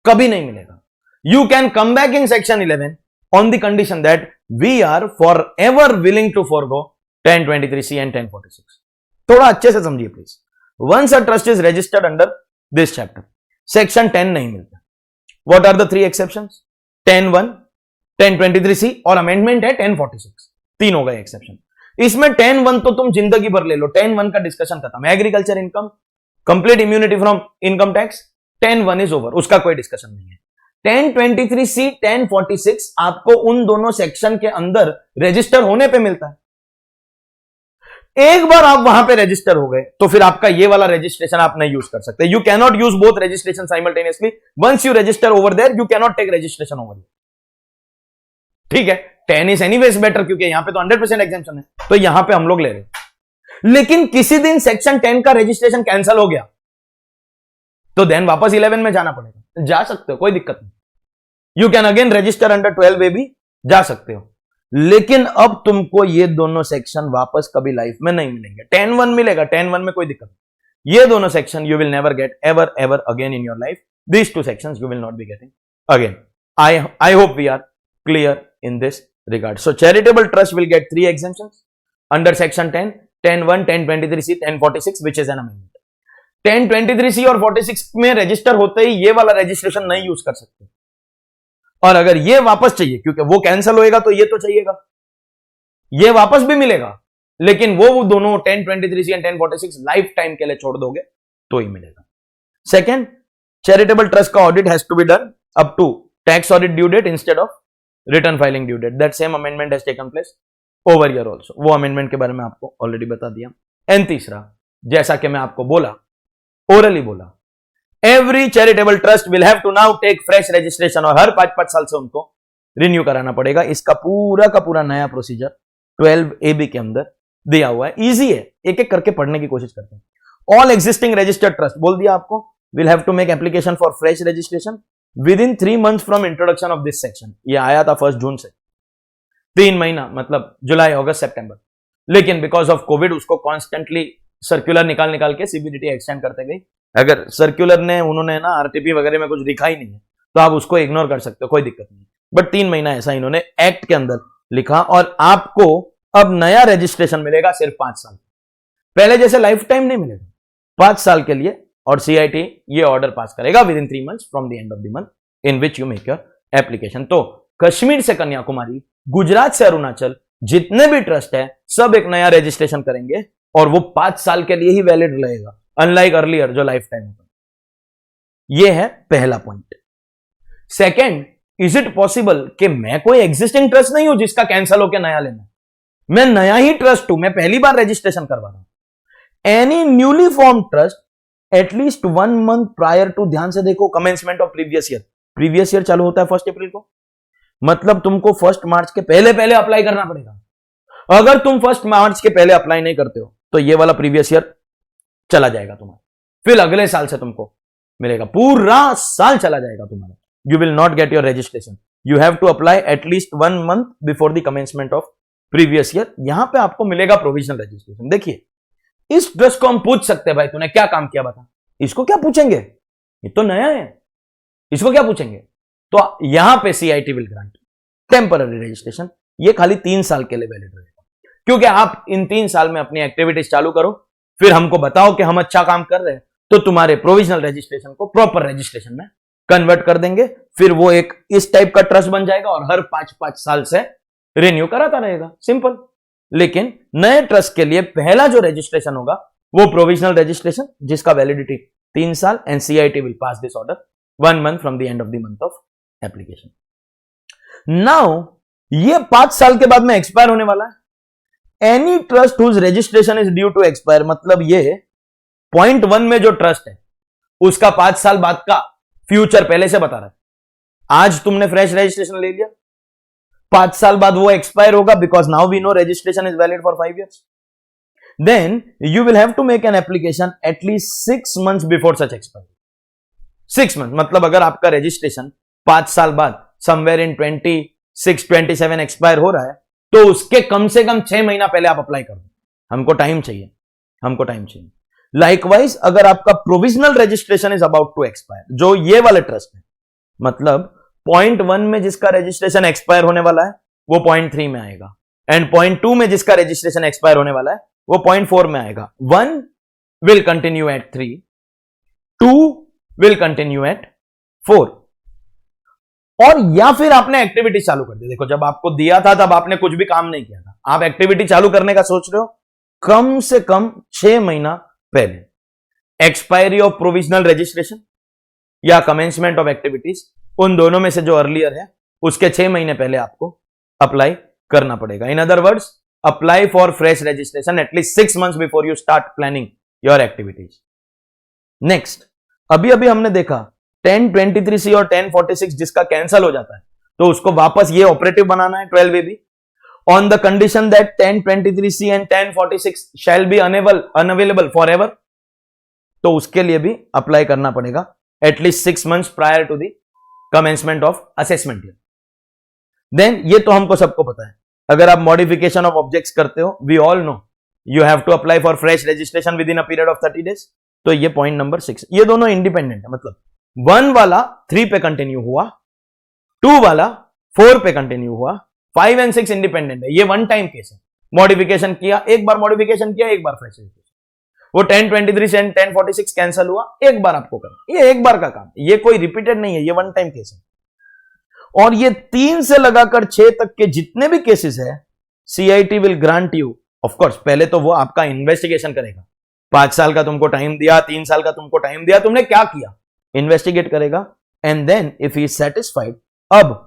[SPEAKER 1] कभी नहीं मिलेगा। You can come back in section 11 on the condition that we are forever willing to forgo 10(23)(c) and 1046। थोड़ा अच्छे से समझिए please. Once a trust is registered under this chapter, section 10 नहीं मिलता। What are the 3 exceptions? 10(1), 10(23)(c) और अमेंडमेंट है 1046। 3 हो गए एक्सेप्शन। इसमें 10(1) तो तुम जिंदगी भर ले लो, 10(1) का डिस्कशन खत्म। Agriculture income, complete immunity from income tax, 10(1) is over, उसका कोई डिस्कशन नहीं है। 10(23)(c), 1046 आपको उन दोनों सेक्शन के अंदर रजिस्टर होने पे मिलता है। एक बार आप वहां पे रजिस्टर हो गए तो फिर आपका ये वाला रजिस्ट्रेशन आप नहीं यूज कर सकते। You cannot use both registration simultaneously. Once you register over there, you cannot take registration over. ठीक है, 10 इज एनीवेज बेटर, क्योंकि यहां पे तो 100% एग्जेम्पशन है, तो यहां पे हम लोग ले रहे हैं। लेकिन किसी दिन सेक्शन 10 का रजिस्ट्रेशन कैंसिल हो गया तो देन वापस 11 में जाना पड़ेगा। जा सकते हो, कोई दिक्कत नहीं। You can again register under 12AB, जा सकते हो। लेकिन अब तुमको ये दोनों सेक्शन वापस कभी लाइफ में नहीं मिलेंगे। 10(1) मिलेगा, 10(1) में कोई दिक्कत नहीं। ये दोनों section you will never get ever again in your life. These 2 sections you will not be getting again. I hope we are clear in this regard. So charitable trust will get 3 exemptions under section 10, 10(1), 10(23)(c), 1046, which is an amendment. 10(23)(c) और 46 में रजिस्टर होते ही ये वाला रजिस्ट्रेशन नहीं यूज कर सकते। और अगर ये वापस चाहिए, क्योंकि वो कैंसिल होएगा तो ये तो चाहिएगा, ये वापस भी मिलेगा, लेकिन वो दोनों 10(23)(c) और 1046 लाइफ टाइम के लिए छोड़ दोगे तो ही मिलेगा। सेकेंड, चैरिटेबल ट्रस्ट का audit has to be done up to tax audit due date instead of return filing due date. That same amendment has taken place over year also. वो अमेंडमेंट के बारे में आपको ऑलरेडी बता दिया। एंड तीसरा, जैसा कि मैं आपको बोला, ओरली बोला, every charitable trust will have to now take fresh registration, और हर 5-5 साल से उनको रिन्यू कराना पड़ेगा। इसका पूरा का पूरा नया प्रोसीजर 12AB के अंदर दिया हुआ है। इजी है, एक एक करके पढ़ने की कोशिश करते हैं। ऑल एग्जिस्टिंग रजिस्टर्ड ट्रस्ट बोल दिया आपको, will have to make application for fresh registration within 3 months from introduction of this section. ये आया था 1 जून से, 3 महीना मतलब जुलाई, अगस्त, सितंबर। लेकिन बिकॉज ऑफ कोविड उसको कॉन्स्टेंटली सर्कुलर निकाल के सीबीडीटी एक्सटेंड करते गई। अगर सर्कुलर ने उन्होंने ना आरटीपी वगैरह में कुछ लिखा ही नहीं है तो आप उसको इग्नोर कर सकते हो, कोई दिक्कत नहीं। बट 3 महीना ऐसा इन्होंने एक्ट के अंदर लिखा, और आपको अब नया रजिस्ट्रेशन मिलेगा सिर्फ 5 साल। पहले जैसे लाइफ टाइम नहीं मिलेगा, 5 साल के लिए। और सीआईटी ये ऑर्डर पास करेगा with in 3 months from the end of the month in which you make your application. तो कश्मीर से कन्याकुमारी, गुजरात से अरुणाचल, जितने भी ट्रस्ट है सब एक नया रजिस्ट्रेशन करेंगे, और वो 5 साल के लिए ही वैलिड रहेगा, अनलाइक अर्लियर जो लाइफ टाइम होता। ये है पहला point. Second, is it possible कि मैं कोई एग्जिस्टिंग ट्रस्ट नहीं हूं जिसका कैंसिल होकर नया लेना, मैं नया ही ट्रस्ट हूं, मैं पहली बार रजिस्ट्रेशन करवा रहा हूं। Any newly form trust at least 1 month prior to, ध्यान से देखो, commencement of previous year. Previous year चालू होता है 1 अप्रैल को, मतलब तुमको 1 मार्च के पहले अप्लाई करना पड़ेगा। अगर तुम 1 मार्च के पहले अप्लाई नहीं करते हो तो ये वाला प्रीवियस ईयर चला जाएगा तुम्हारा, फिर अगले साल से तुमको मिलेगा, पूरा साल चला जाएगा तुम्हारा. You will not get your registration. You have to apply at least 1 month before the commencement of previous year. यहां पे आपको मिलेगा प्रोविजनल रजिस्ट्रेशन. देखिए, इस ट्रस्ट को हम पूछ सकते हैं, भाई तूने क्या काम किया बता. इसको क्या पूछेंगे, ये तो नया है, इसको क्या पूछेंगे. तो यहां पे CIT will grant temporary registration. ये खाली 3 साल के लिए वैलिड रहेगा, क्योंकि आप इन 3 साल में अपनी एक्टिविटीज चालू करो, फिर हमको बताओ कि हम अच्छा काम कर रहे हैं, तो तुम्हारे प्रोविजनल रजिस्ट्रेशन को प्रॉपर रजिस्ट्रेशन में कन्वर्ट कर देंगे. फिर वो एक इस टाइप का ट्रस्ट बन जाएगा और हर 5-5 साल से रिन्यू कराता रहेगा. सिंपल. लेकिन नए ट्रस्ट के लिए पहला जो रजिस्ट्रेशन होगा वो प्रोविजनल रजिस्ट्रेशन, जिसका वैलिडिटी 3 साल, and CIT will pass this order 1 month from the end of the month of application. Now ये 5 साल के बाद में एक्सपायर होने वाला है. Any trust whose registration is due to expire, मतलब ये पॉइंट 1 में जो ट्रस्ट है उसका 5 साल बाद का फ्यूचर पहले से बता रहा है. आज तुमने फ्रेश रजिस्ट्रेशन ले लिया, 5 साल बाद वो एक्सपायर होगा, because now we know registration is valid for 5 years. Then you will have to make an application at least 6 months before such expire. 6 months मतलब अगर आपका रजिस्ट्रेशन 5 साल बाद समवेयर इन 26-27 एक्सपायर हो रहा है, तो उसके कम से कम 6 महीना पहले आप अप्लाई कर दो. हमको टाइम चाहिए, हमको टाइम चाहिए. लाइकवाइज अगर आपका provisional registration is about to expire, जो ये वाले ट्रस्ट है, मतलब पॉइंट 1 में जिसका रजिस्ट्रेशन एक्सपायर होने वाला है वो पॉइंट 3 में आएगा, एंड पॉइंट 2 में जिसका रजिस्ट्रेशन एक्सपायर होने वाला है वो पॉइंट 4 में आएगा. 1 will continue at 3, 2 will continue at 4. और या फिर आपने एक्टिविटी चालू कर दी. देखो, जब आपको दिया था तब आपने कुछ भी काम नहीं किया था, आप एक्टिविटी चालू करने का सोच रहे हो, कम से कम 6 महीना पहले, एक्सपायरी ऑफ प्रोविजनल रजिस्ट्रेशन या कमेंसमेंट ऑफ एक्टिविटीज, उन दोनों में से जो अर्लियर है उसके 6 महीने पहले आपको अप्लाई करना पड़ेगा. इन other words, apply for fresh registration at least 6 months before you start planning your activities. Next, अभी अभी हमने देखा 1023C और 1046 जिसका कैंसल हो जाता है, तो उसको वापस ये ऑपरेटिव बनाना है 12AB on the condition that 1023C and 1046 shall be unavailable forever. तो उसके लिए भी अप्लाई करना पड़ेगा at least 6 months prior to the commencement of assessment year. देन ये तो हमको सबको पता है, अगर आप मॉडिफिकेशन ऑफ ऑब्जेक्ट्स करते हो, we all know you have to apply for fresh registration within a period of 30 days. तो ये पॉइंट नंबर 6, ये दोनों इंडिपेंडेंट है, मतलब 1 वाला 3 पे कंटिन्यू हुआ, 2 वाला 4 पे कंटिन्यू हुआ, 5 and 6 इंडिपेंडेंट है. ये वन टाइम केस है, मॉडिफिकेशन किया, एक बार मॉडिफिकेशन किया, एक बार फ्रेश रजिस्ट्रेशन. वो 1023 से 1046 कैंसिल हुआ, एक बार आपको करना, ये एक बार का काम, ये कोई रिपीटेड नहीं है, ये वन टाइम केस है. और ये 3 से लगाकर 6 तक के जितने भी केसेस है, CIT will grant you. Of course पहले तो वो आपका इन्वेस्टिगेशन करेगा. 5 साल का तुमको टाइम दिया, 3 साल का तुमको टाइम दिया, तुमने क्या किया, इन्वेस्टिगेट करेगा, and then if he is satisfied, अब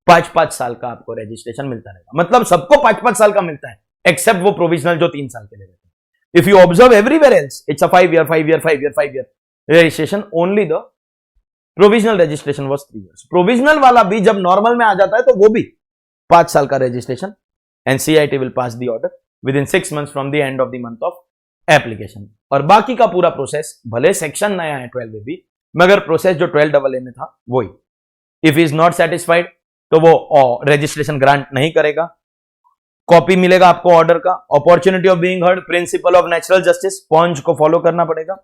[SPEAKER 1] 5-5 साल का आपको रजिस्ट्रेशन मिलता रहेगा. मतलब सबको 5-5 साल का मिलता है, एक्सेप्ट वो प्रोविजनल जो 3 साल के लिए रहते हैं. If you observe everywhere else, it's a 5 year registration. Only the provisional registration was 3 years. Provisional वाला भी जब नॉर्मल में आ जाता है तो वो भी 5 साल का registration, and CIT will pass the order with in 6 months from the end of the month of application. और बाकी का पूरा प्रोसेस, भले सेक्शन नया है 12AB, मगर प्रोसेस जो 12AA में था वही. इफ इज नॉट सेटिस्फाइड तो वो रजिस्ट्रेशन ग्रांट नहीं करेगा. कॉपी मिलेगा आपको ऑर्डर का. Opportunity of being heard, principle of natural justice, पॉन्ज को फॉलो करना पड़ेगा.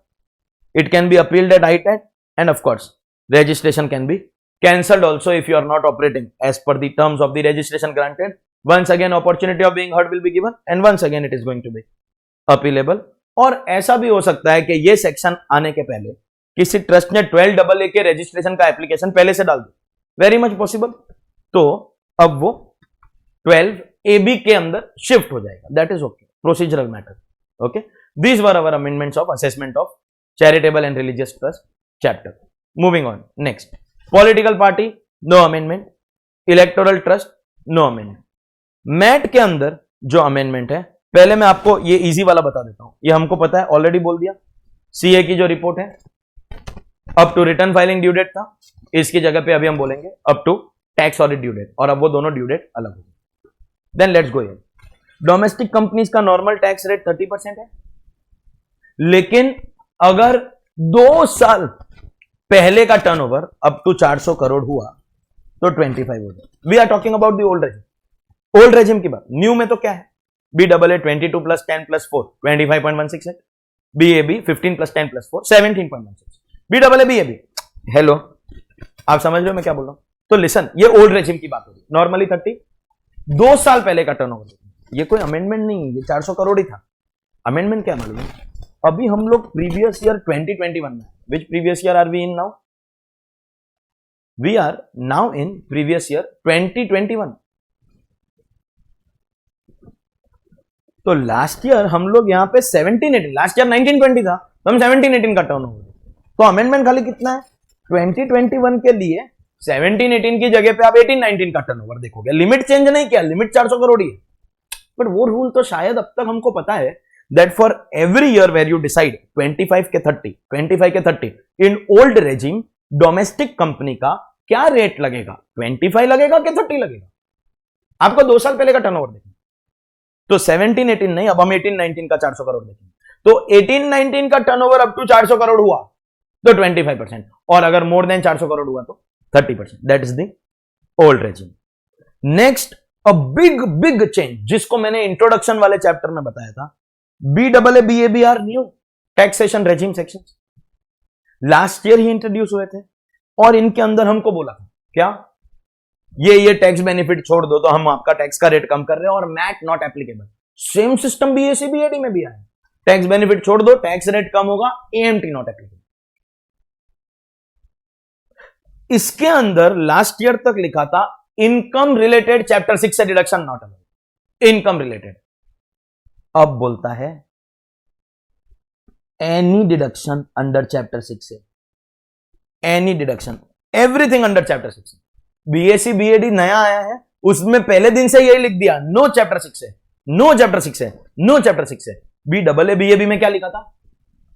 [SPEAKER 1] It can be appealed at ITAT, and of course registration can be cancelled also if you are not operating as per the terms of the registration granted. Once again opportunity of being heard will be given, and once again it is going to be appealable. और ऐसा भी हो सकता है कि ये सेक्शन आने के पहले किसी ट्रस्ट ने 12AA के रजिस्ट्रेशन का एप्लीकेशन पहले से डाल दो, वेरी मच पॉसिबल. तो अब वो 12AB के अंदर शिफ्ट हो जाएगा. That is okay, procedural matter. Okay, these were our amendments of assessment of charitable and religious trust chapter. Moving on, next, political party, no amendment. Electoral trust, no amendment. MAT के अंदर जो अमेंडमेंट है, पहले मैं आपको ये इजी वाला बता देता हूं. ये हमको पता है, ऑलरेडी बोल दिया. सीए की जो रिपोर्ट है, up to return filing due date था, इसकी जगह पे अभी हम बोलेंगे up to tax audit due date, और अब वो दोनों ड्यू डेट अलग हो गए. Then let's go here. Domestic companies का नॉर्मल टैक्स रेट 30% है, लेकिन अगर 2 साल पहले का टर्नओवर अप टू 400 करोड़ हुआ तो 25 हो जाए। We are talking about the old regime, old regime की बात। न्यू में तो क्या है, BAA 22 प्लस 10 प्लस 4 25.16 है, BAB 15 plus 10 plus 4 17.16, BAA BAB। Hello, आप समझ रहे हो मैं क्या बोल रहा हूं? तो लिसन, ये ओल्ड रेजिम की बात होगी। नॉर्मली 30, 2 साल पहले का टर्नओवर, ये कोई अमेंडमेंट नहीं है, ये 400 करोड़ ही था। अमेंडमेंट क्या मालूम है? अभी हम लोग प्रीवियस ईयर 2021 में, which previous year are we in now? We are now in previous year 2021। तो लास्ट ईयर हम लोग यहां पे 17-18, लास्ट ईयर 19-20 था, तो हम 17-18 का टर्न ओवर। तो अमेंडमेंट खाली कितना है 2021 के लिए? 17-18 की जगह पे आप 18-19 का टर्नओवर देखोगे। लिमिट चेंज नहीं किया, लिमिट 400 करोड़ ही है। बट वो रूल तो शायद अब तक हमको पता है that for every year where you decide 25 के 30 in old regime domestic company का क्या रेट लगेगा, 25 लगेगा कि 30 लगेगा? आपको 2 साल पहले का टर्नओवर देखना, तो 17-18 नहीं, अब हम 18-19 का 400 करोड़ देखेंगे। तो 18-19 का टर्नओवर अप टू 400 करोड़ हुआ तो 25%, और अगर मोर देन 400 करोड़ हुआ तो 30%। That is the old regime. Next, a big change, जिसको मैंने इंट्रोडक्शन वाले चैप्टर में बताया था, BAA BAB are new taxation regime sections. Last year ही इंट्रोड्यूस हुए थे, और इनके अंदर हमको बोला था क्या, ये टैक्स बेनिफिट छोड़ दो तो हम आपका टैक्स का रेट कम कर रहे हैं, और MAT not applicable. Same system BAC BAD में भी आया, टैक्स बेनिफिट छोड़ दो, टैक्स रेट कम होगा, AMT नॉट एप्लीकेबल। इसके अंदर लास्ट ईयर तक लिखा था इनकम रिलेटेड चैप्टर 6 से deduction not allowed, income related. अब बोलता है एनी डिडक्शन अंडर चैप्टर 6 से, any deduction, everything under chapter 6 से। BAC BAD नया आया है, उसमें पहले दिन से यही लिख दिया, नो चैप्टर 6 से, नो चैप्टर 6 से, नो चैप्टर 6 से। BAA BAB में क्या लिखा था,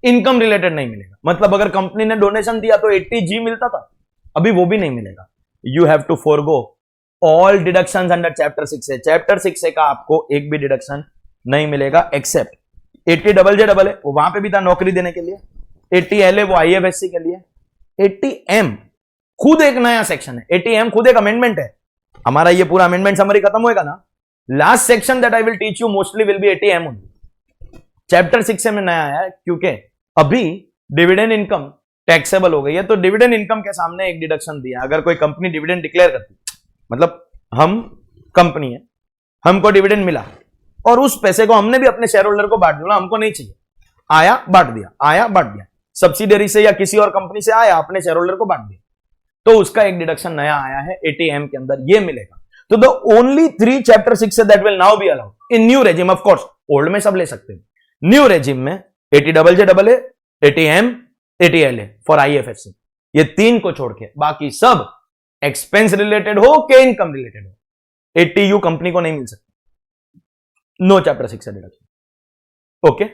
[SPEAKER 1] इनकम रिलेटेड नहीं मिलेगा। मतलब अगर कंपनी ने डोनेशन दिया तो 80G मिलता था, अभी वो भी नहीं मिलेगा। You have to forgo all deductions under chapter 6 से। चैप्टर 6 से का आपको एक भी डिडक्शन नहीं मिलेगा, एक्सेप्ट 80JJAA, वो वहां पे भी था नौकरी देने के लिए, 80LA वो IFSC के लिए, 80M खुद एक नया सेक्शन है, 80M खुद एक अमेंडमेंट है। हमारा ये पूरा अमेंडमेंट समरी खत्म होएगा ना, last section that I will teach you mostly will be 80M only. Chapter 6 में नया आया है, क्योंकि अभी डिविडेंड इनकम टैक्सेबल हो गई है, तो डिविडेंड इनकम के सामने एक डिडक्शन दिया। अगर कोई कंपनी डिविडेंड डिक्लेयर करती, मतलब हम कंपनी है, हमको डिविडेंड मिला और उस पैसे को हमने भी अपने शेयर होल्डर को बांट दिया, हमको नहीं चाहिए, आया बांट दिया, आया बांट दिया, सब्सिडरी से या किसी और कंपनी से आया, अपने शेयर होल्डर को बांट दिया, तो उसका एक डिडक्शन नया आया है 80M के अंदर, ये मिलेगा। तो the only 3 chapter 6 that will now be allowed in new regime, of course old में सब ले सकते हैं, न्यू रेजिम में 80JJAA, 80M, 80LA for IFSC, ये 3 को छोड़ के बाकी सब एक्सपेंस रिलेटेड हो के इनकम रिलेटेड हो, 80U कंपनी को नहीं मिल सकता, नो चैप्टर 6 से deduction. Okay,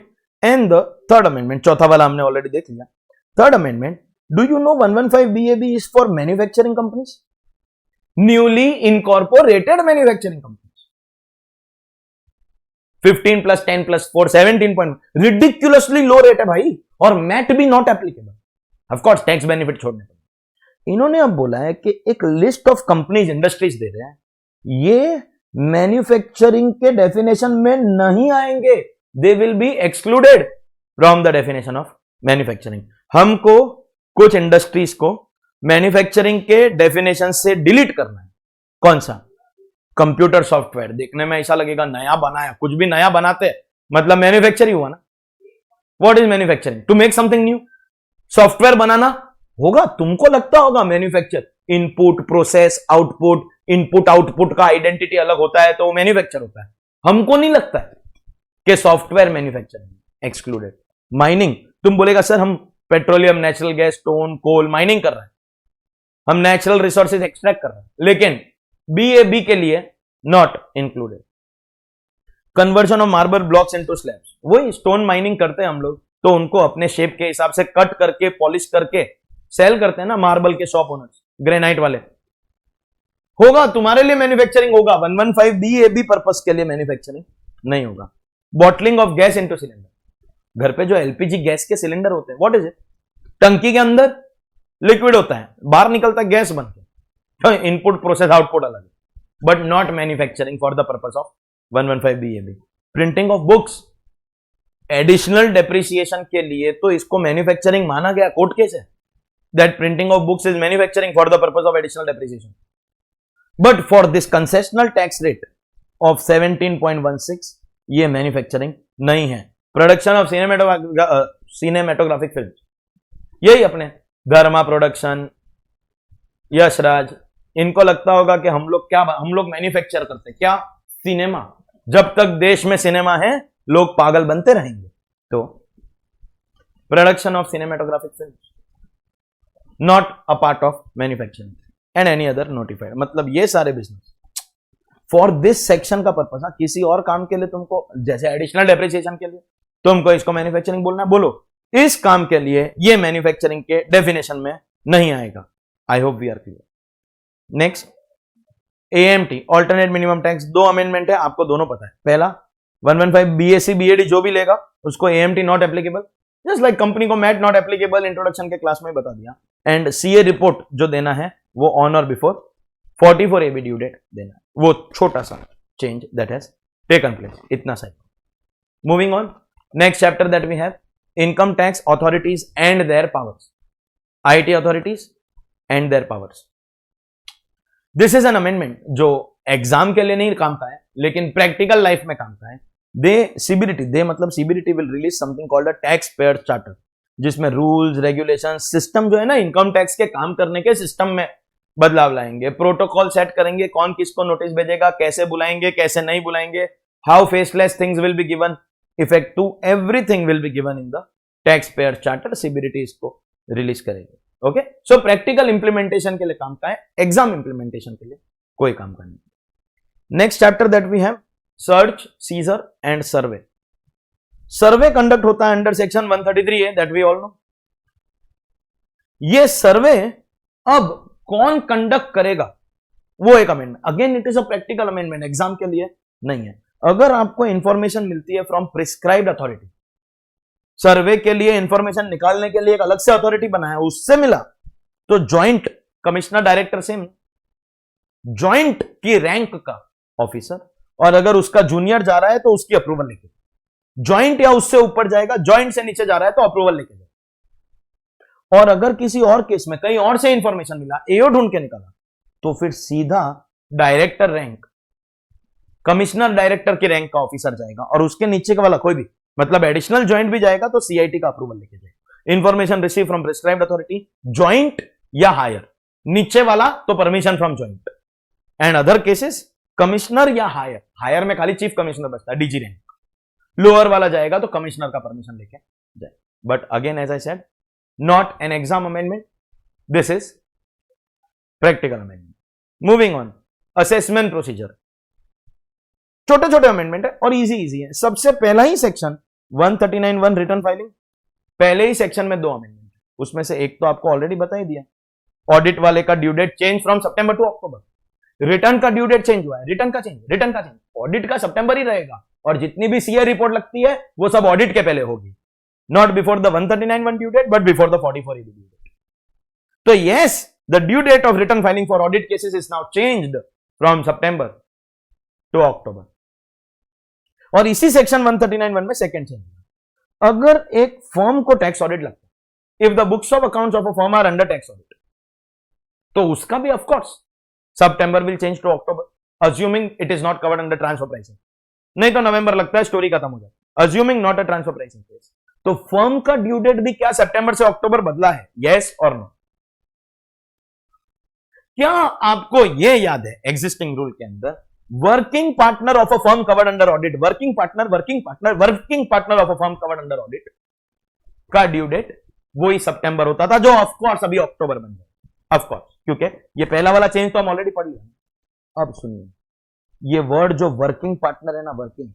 [SPEAKER 1] and the third amendment, चौथा वाला हमने ऑलरेडी देख लिया। Third amendment, do you know 115 BAB is for manufacturing companies, newly incorporated manufacturing companies. 15 plus 10 plus 4 17 ridiculously low rate है भाई, और मैट भी not applicable, of course tax benefit छोड़ने पर। इन्होंने अब बोला है कि एक लिस्ट ऑफ कंपनीज, इंडस्ट्रीज दे रहे हैं, ये मैन्युफैक्चरिंग के डेफिनेशन में नहीं आएंगे, they will be excluded from the definition of manufacturing. हमको कुछ इंडस्ट्रीज को मैन्युफैक्चरिंग के डेफिनेशन से डिलीट करना है। कौन सा? Computer software. देखने में ऐसा लगेगा नया बनाया, कुछ भी नया बनाते मतलब मैन्युफैक्चर ही हुआ ना। What is manufacturing? To make something new. Software बनाना होगा, तुमको लगता होगा manufacture, input process output, input output का आइडेंटिटी अलग होता है तो मैन्युफैक्चर होता है। हमको नहीं लगता है कि सॉफ्टवेयर मैन्युफैक्चरिंग एक्सक्लूडेड। माइनिंग, तुम बोलेगा सर हम petroleum, natural gas, stone, coal mining कर रहे हैं, हम नेचुरल रिसोर्सेज एक्सट्रैक्ट कर रहे हैं, लेकिन BAB के लिए not included. Conversion of marble blocks into slabs, वही स्टोन माइनिंग करते हैं हम लोग, तो उनको अपने शेप के हिसाब से कट करके पॉलिश करके सेल करते हैं ना मार्बल के शॉप ओनर्स, ग्रेनाइट वाले। होगा तुम्हारे लिए मैन्युफैक्चरिंग होगा, 115 BAB पर्पस के लिए मैन्युफैक्चरिंग नहीं होगा। Bottling of gas into cylinder, घर पे जो एलपीजी गैस के सिलेंडर होते हैं, व्हाट इज इट? टंकी के अंदर लिक्विड होता है, बाहर निकलता है गैस बन के, तो इनपुट प्रोसेस आउटपुट अलग है, but not manufacturing for the purpose of 115 BAB। Printing of books additional depreciation के लिए तो इसको मैन्युफैक्चरिंग माना गया, कोर्ट केस है that printing of books is manufacturing for the purpose of additional depreciation, but for this concessional tax rate of 17.16 ये मैन्युफैक्चरिंग नहीं है। प्रोडक्शन ऑफ सिनेमेटोग्राफिक फिल्म, यही अपने धर्मा प्रोडक्शन, यशराज, इनको लगता होगा कि हम लोग मैन्युफैक्चर करते हैं क्या? सिनेमा। जब तक देश में सिनेमा है लोग पागल बनते रहेंगे। तो production of cinematographic film not a part of manufacturing and any other notified, मतलब ये सारे बिजनेस फॉर दिस सेक्शन का पर्पस। किसी और काम के लिए तुमको, जैसे एडिशनल डेप्रिसिएशन के लिए तुमको इसको मैन्युफैक्चरिंग बोलना है, बोलो। इस काम के लिए ये मैन्युफैक्चरिंग के डेफिनेशन में नहीं आएगा। I hope we are clear. Next, AMT alternate minimum tax, 2 amendment है, आपको दोनों पता है। पहला 115 BSc BAD जो भी लेगा उसको AMT not applicable, just like company को मैट नॉट एप्लीकेबल, इंट्रोडक्शन के क्लास में बता दिया। एंड CA रिपोर्ट जो देना है वो on or before 44 AB due date देना है, वो छोटा सा change that has taken place, इतना सा। Moving on, next chapter that we have income tax authorities and their powers, IT authorities and their powers. This is an amendment जो एग्जाम के लिए नहीं काम का है लेकिन प्रैक्टिकल लाइफ में काम का है। CBDT will release something called a tax payer charter, जिसमें रूल्स रेगुलेशन सिस्टम जो है ना इनकम टैक्स के काम करने के सिस्टम में बदलाव लाएंगे, प्रोटोकॉल सेट करेंगे, कौन किसको नोटिस भेजेगा, कैसे बुलाएंगे, कैसे नहीं बुलाएंगे, how faceless things will be given effect to, everything will be given in the taxpayer charter. CBDT इसको रिलीज करेगी। ओके, सो प्रैक्टिकल इंप्लीमेंटेशन के लिए काम का है, एग्जाम इंप्लीमेंटेशन के लिए कोई काम का नहीं। Next chapter that we have search, seizure and survey. Survey conduct होता है under section 133A that we all know. ये सर्वे अब कौन कंडक्ट करेगा वो एक amendment, again it is a practical amendment, exam के लिए नहीं है। अगर आपको इंफॉर्मेशन मिलती है फ्रॉम प्रिस्क्राइब्ड अथॉरिटी, सर्वे के लिए इंफॉर्मेशन निकालने के लिए एक अलग से अथॉरिटी बना है, उससे मिला तो ज्वाइंट कमिश्नर डायरेक्टर से, ज्वाइंट की रैंक का ऑफिसर, और अगर उसका जूनियर जा रहा है तो उसकी अप्रूवल लेके, ज्वाइंट या उससे ऊपर जाएगा, ज्वाइंट से नीचे जा रहा है तो अप्रूवल लेके जाए। और अगर किसी और केस में कहीं और से इंफॉर्मेशन मिला, एओ ढूंढ के निकाला, तो फिर सीधा डायरेक्टर रैंक, कमिश्नर डायरेक्टर की रैंक का ऑफिसर जाएगा, और उसके नीचे का वाला कोई भी, मतलब एडिशनल ज्वाइंट भी जाएगा तो CIT का अप्रूवल लेके जाएगा। Information receive from prescribed authority, joint या हायर, नीचे वाला तो permission from joint, and other cases commissioner या हायर, हायर में खाली चीफ कमिश्नर बचता है, DG रैंक, लोअर वाला जाएगा तो कमिश्नर का परमिशन लेके जाए। But again as I said, not an exam amendment, this is practical amendment. Moving on, assessment procedure, छोटे छोटे अमेंडमेंट है और इजी है। सबसे पहला ही सेक्शन 139(1) रिटर्न फाइलिंग, पहले ही सेक्शन में 2 अमेंडमेंट, उसमें से एक तो आपको ऑलरेडी बता ही दिया, ऑडिट वाले का due date change from September to October, return का ड्यू डेट चेंज हुआ है, रिटर्न का चेंज, ऑडिट का सितंबर ही रहेगा, और जितनी भी CA रिपोर्ट लगती है वो सब ऑडिट के पहले होगी, not before the 139(1) due date but before the 44 AB due date. तो yes, the due date of return filing for audit cases is now changed from September to October. और इसी सेक्शन 139(1) में सेकंड चेंज, अगर एक फर्म को टैक्स ऑडिट लगता है, if the books of accounts of a firm are under tax audit, तो उसका भी of course September will change to October, assuming it is not covered under transfer pricing, नहीं तो नवंबर लगता है, स्टोरी खत्म हो जाती है, assuming not a transfer pricing case. तो फर्म का ड्यू डेट भी क्या सितंबर से अक्टूबर बदला है, यस और नो? क्या आपको यह याद है एग्जिस्टिंग रूल के अंदर working partner of a firm covered under audit, working partner of a firm covered under audit का ड्यू डेट वही सितंबर होता था, जो ऑफ कोर्स अभी अक्टूबर बन गया, ऑफ कोर्स, क्योंकि ये पहला वाला चेंज तो हम ऑलरेडी पढ़ लिया। अब सुनिए, ये वर्ड जो वर्किंग पार्टनर है ना, वर्किंग,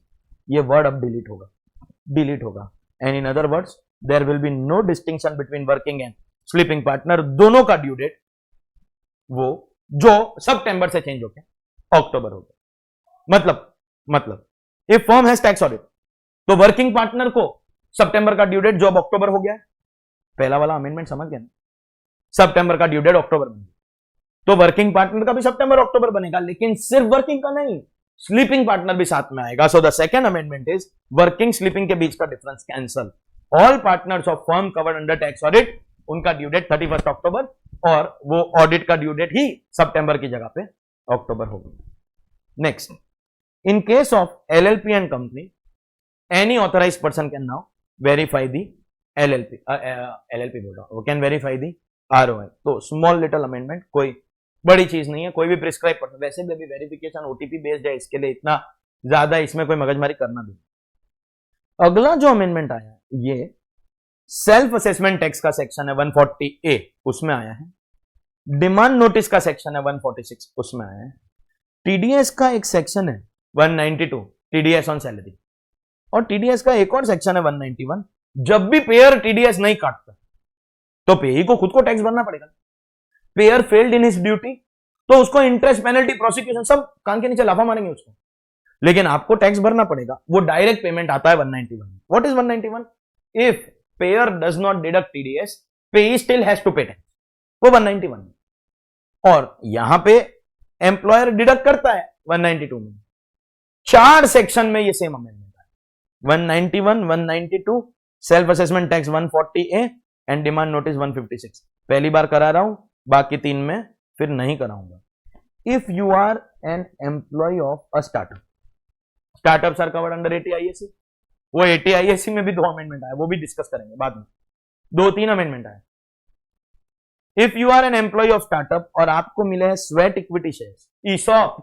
[SPEAKER 1] ये वर्ड अब डिलीट होगा, and in other words there will be no distinction between working and sleeping partner, दोनों का ड्यू डेट वो जो सितंबर से चेंज होकर अक्टूबर हो गया। मतलब if firm has tax audit, तो वर्किंग पार्टनर को सितंबर का ड्यू डेट, जॉब अक्टूबर हो गया है, पहला वाला अमेंडमेंट समझ गया ना, सितंबर का ड्यू डेट अक्टूबर में, तो वर्किंग पार्टनर का भी सितंबर अक्टूबर बनेगा, लेकिन सिर्फ वर्किंग का नहीं, स्लीपिंग पार्टनर भी साथ में आएगा. So the second amendment is working sleeping के बीच का difference cancel. All partners of firm covered under tax audit, उनका ड्यू डेट 31 अक्टूबर, और वो ऑडिट का ड्यू डेट ही सितंबर की जगह पे अक्टूबर होगा. Next, in case of LLP and company, any authorised person can now verify the LLP बोल रहा हूं, वो कैन वेरीफाई दी आरओआई. तो स्मॉल लिटिल अमेंडमेंट, कोई बड़ी चीज नहीं है, कोई भी प्रिस्क्राइब पर्सन, वैसे भी अभी वेरिफिकेशन ओटीपी बेस्ड है, इसके लिए इतना ज्यादा इसमें कोई मगजमारी करना नहीं. अगला जो अमेंडमेंट आया है, ये सेल्फ असेसमेंट टैक्स का सेक्शन है 140A, उसमें आया है. डिमांड नोटिस का सेक्शन है 146, उसमें आया है. टीडीएस का एक सेक्शन है 192, टीडीएस ऑन सैलरी, और टीडीएस का एक और सेक्शन है 191. जब भी पेयर टीडीएस नहीं काटता तो पेई को खुद को टैक्स भरना पड़ेगा. Pair failed in his duty, तो उसको इंटरेस्ट, पेनल्टी, प्रोसिक्यूशन सब कान के नीचे लाफा मारेंगे उसको, लेकिन आपको टैक्स भरना पड़ेगा. वो डायरेक्ट पेमेंट आता है 191. What is 191? If pair does not deduct TDS, पेई स्टिल हैज टू पे टैक्स, वो 191. और यहां पे एम्प्लॉयर डिडक्ट करता है 192 में. 4 सेक्शन में ये सेम अमेंडमेंट है, 191, 192, self assessment tax 140A and demand notice 156. पहली बार करा रहा हूं, बाकी 3 में फिर नहीं कराऊंगा. If you are an employee of a startup, startups are covered under 80 IAC. वो 80 IAC में भी 2 अमेंडमेंट आए, वो भी डिस्कस करेंगे बाद में. 2-3 अमेंडमेंट आए. If you are an employee of startup और आपको मिले हैं sweat equity shares, ESOP.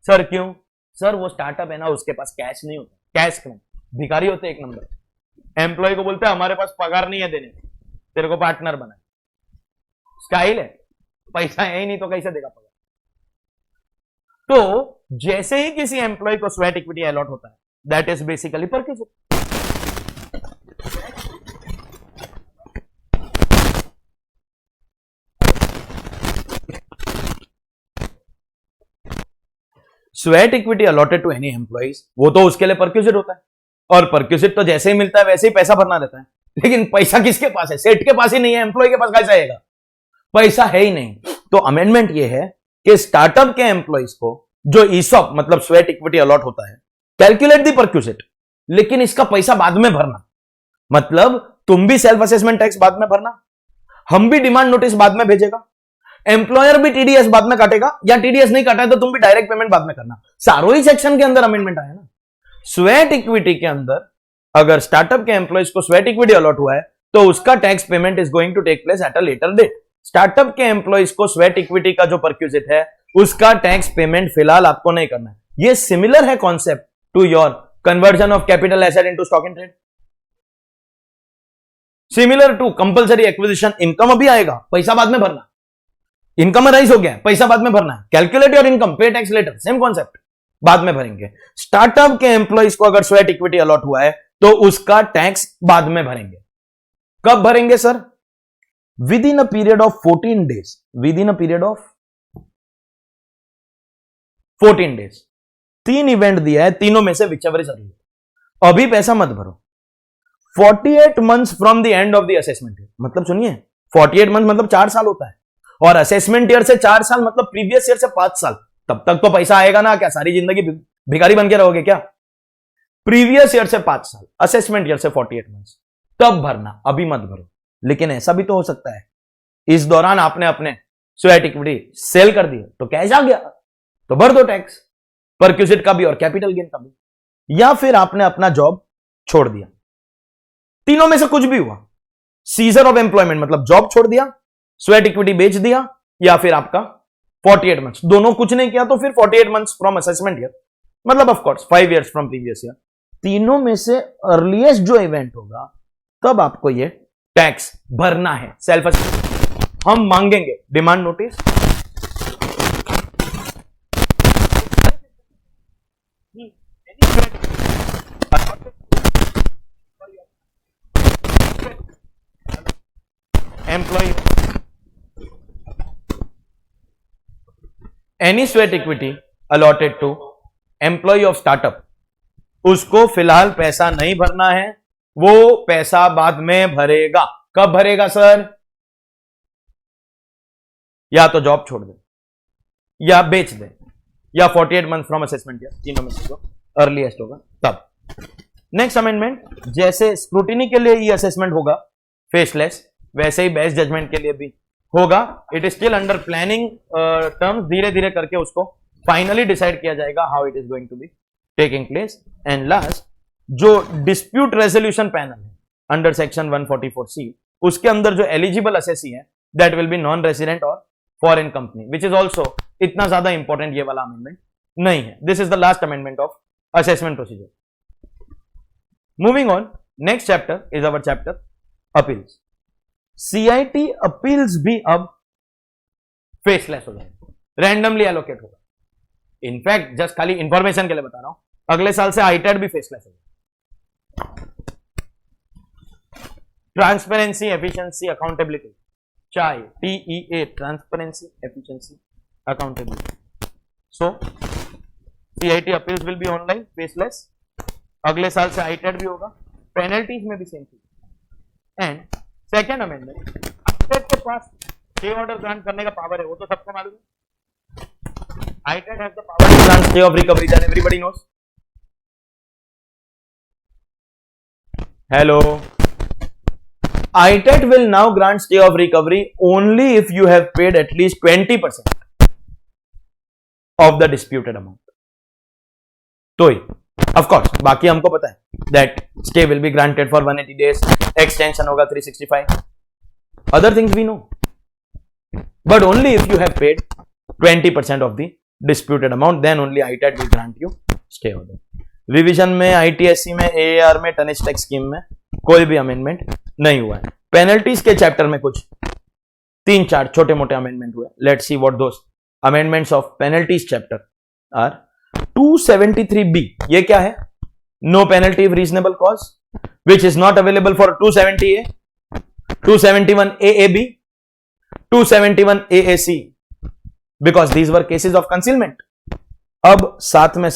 [SPEAKER 1] Sir क्यों? सर वो स्टार्टअप है ना, उसके पास कैश नहीं होता. कैश क्यों? भिखारी होते एक नंबर. एम्प्लॉय को बोलते हैं हमारे पास पगार नहीं है देने, तेरे को पार्टनर बना. स्टाइल है, पैसा है ही नहीं तो कैसे देगा पगार. तो जैसे ही किसी एम्प्लॉय को स्वेट इक्विटी अलॉट होता है, that is basically perquisite. Sweat equity allotted to any employees, वो तो उसके लिए परक्यूजिट होता है. और परक्यूजिट तो जैसे ही मिलता है वैसे ही पैसा भरना रहता है. लेकिन पैसा किसके पास है? सेठ के पास ही नहीं है, एम्प्लॉय के पास कैसे आएगा? पैसा है ही नहीं. तो अमेंडमेंट ये है कि स्टार्टअप के एम्प्लॉइज को जो ईसॉप मतलब स्वेट इक्विटी अलॉट होता है, कैलकुलेट दी परक्यूजिट, लेकिन इसका पैसा बाद में भरना. मतलब तुम भी सेल्फ असेसमेंट टैक्स बाद में भरना, हम भी डिमांड नोटिस बाद में भेजेगा, एम्प्लॉयर भी टीडीएस बाद में काटेगा, या टीडीएस नहीं काटा है तो तुम भी डायरेक्ट पेमेंट बाद में करना. सारों ही सेक्शन के अंदर अमेंडमेंट आया ना. स्वेट इक्विटी के अंदर अगर स्टार्टअप के एम्प्लॉइज को स्वेट इक्विटी अलॉट हुआ है तो उसका tax payment is going to take place at a later date. Startup के एम्प्लॉइज को स्वेट इक्विटी का जो परक्यूजिट है उसका टैक्स पेमेंट फिलहाल आपको नहीं करना है. ये सिमिलर है concept to your conversion of capital asset into stock in trade, similar to compulsory acquisition. Income अभी आएगा, पैसा बाद में भरना. इनकम राइज हो गया, पैसा बाद में भरना है. कैलकुलेट योर इनकम, पे टैक्स लेटर, सेम कॉन्सेप्ट, बाद में भरेंगे. स्टार्टअप के एम्प्लॉइज को अगर स्वेट इक्विटी अलॉट हुआ है तो उसका टैक्स बाद में भरेंगे. कब भरेंगे sir? With in a period of 14 days. With in a period of 14 days. 3 event दिया है, तीनों में से विच एवर इज अर्ली. अभी पैसा मत भरो. 48 months from the end of the assessment year, मतलब सुनिए 48 मंथ मतलब 4 साल होता है, और असेसमेंट ईयर से 4 साल मतलब प्रीवियस ईयर से 5 साल. तब तक तो पैसा आएगा ना. क्या सारी जिंदगी भिखारी बन के रहोगे क्या? प्रीवियस ईयर से 5 साल, असेसमेंट ईयर से 48 मंथ्स, तब भरना, अभी मत भरो. लेकिन ऐसा भी तो हो सकता है इस दौरान आपने अपने स्वेट इक्विटी सेल कर दिया तो कैश आ गया, तो भर दो टैक्स, परक्यूजिट का भी और कैपिटल गेन का भी. या फिर आपने अपना जॉब छोड़ दिया, तीनों में से कुछ भी हुआ. सीजर ऑफ एम्प्लॉयमेंट मतलब जॉब छोड़ दिया, स्वेट इक्विटी बेच दिया, या फिर आपका 48 मंथ्स, दोनों कुछ नहीं किया तो फिर 48 मंथ्स फ्रॉम असेसमेंट ईयर, मतलब of course 5 years from previous year. तीनों में से अर्लीस्ट जो इवेंट होगा तब आपको ये टैक्स भरना है. सेल्फ असेसमेंट हम मांगेंगे, demand notice, employee, any sweat equity allotted to employee of startup, उसको फिलहाल पैसा नहीं भरना है, वो पैसा बाद में भरेगा। कब भरेगा सर? या तो जॉब छोड़ दे, या बेच दे, या 48 मंथ फ्रॉम असेसमेंट ईयर, तीनों में से जो अर्लीस्ट होगा तब। नेक्स्ट अमेंडमेंट, जैसे स्क्रूटिनी के लिए ई असेसमेंट होगा फेसलेस, वैसे ही बेस्ट जजमेंट के लिए भी होगा। It is still under planning terms, धीरे धीरे करके उसको फाइनली डिसाइड किया जाएगा how it is going to be taking place. And last, जो डिस्प्यूट रेजोल्यूशन पैनल है अंडर सेक्शन 144C, उसके अंदर जो एलिजिबल असेसी है that will be non resident और foreign company, which is also इतना ज्यादा इंपॉर्टेंट ये वाला अमेंडमेंट नहीं है। This is the last amendment of assessment procedure. Moving on, next chapter is our chapter appeals. CIT appeals भी अब फेसलेस हो जाएंगे, रैंडमली एलोकेट होगा। इनफैक्ट जस्ट खाली इंफॉर्मेशन के लिए बता रहा हूं, अगले साल से आईटेड भी फेसलेस होगा। ट्रांसपेरेंसी, एफिशिएंसी, अकाउंटेबिलिटी, चाहे TEA, transparency, efficiency, accountability. So CIT appeals will be online, faceless. अगले साल से आईटेड भी होगा, पेनल्टीज में भी सेम चीज। एंड सेकेंड अमेंडमेंट, के पास स्टे ऑर्डर ग्रांट करने का पावर है, वो तो सबको मालूम है। ITAT has the power to grant stay of recovery, that everybody knows. Hello, ITET will now grant stay of recovery only if you have paid at least 20% of the disputed amount. तो ही, of course, बाकी हमको पता है that stay will be granted for 180 days, extension होगा 365. Other things we know, but only if you have paid 20% of the disputed amount, then only ITET will grant you stay order. Revision में, ITSC में, AAR में, टनिश टैक्स स्कीम में कोई भी अमेंडमेंट नहीं हुआ है। पेनल्टीज के चैप्टर में कुछ 3-4 छोटे मोटे अमेंडमेंट हुए। Let's see what those amendments of penalties chapter are. 273B, ये क्या है? No penalty if reasonable cause, which is not available for 270A, 271AAB, 271AAC, because these were cases of concealment. अब साथ में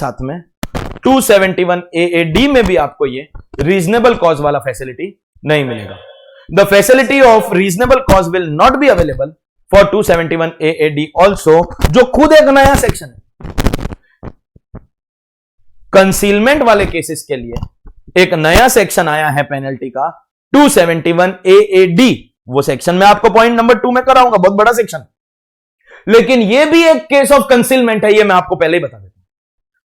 [SPEAKER 1] 271AAD में भी आपको ये रीजनेबल कॉज वाला फैसिलिटी नहीं मिलेगा। The facility of reasonable cause will not be available for 271AAD also, जो खुद एक नया सेक्शन है। कंसीलमेंट वाले केसेस के लिए एक नया सेक्शन आया है पेनल्टी का, 271AAD। वो सेक्शन में आपको पॉइंट नंबर 2 में कराऊंगा, बहुत बड़ा सेक्शन, लेकिन ये भी एक केस ऑफ कंसीलमेंट है, ये मैं आपको पहले ही बता देता हूं।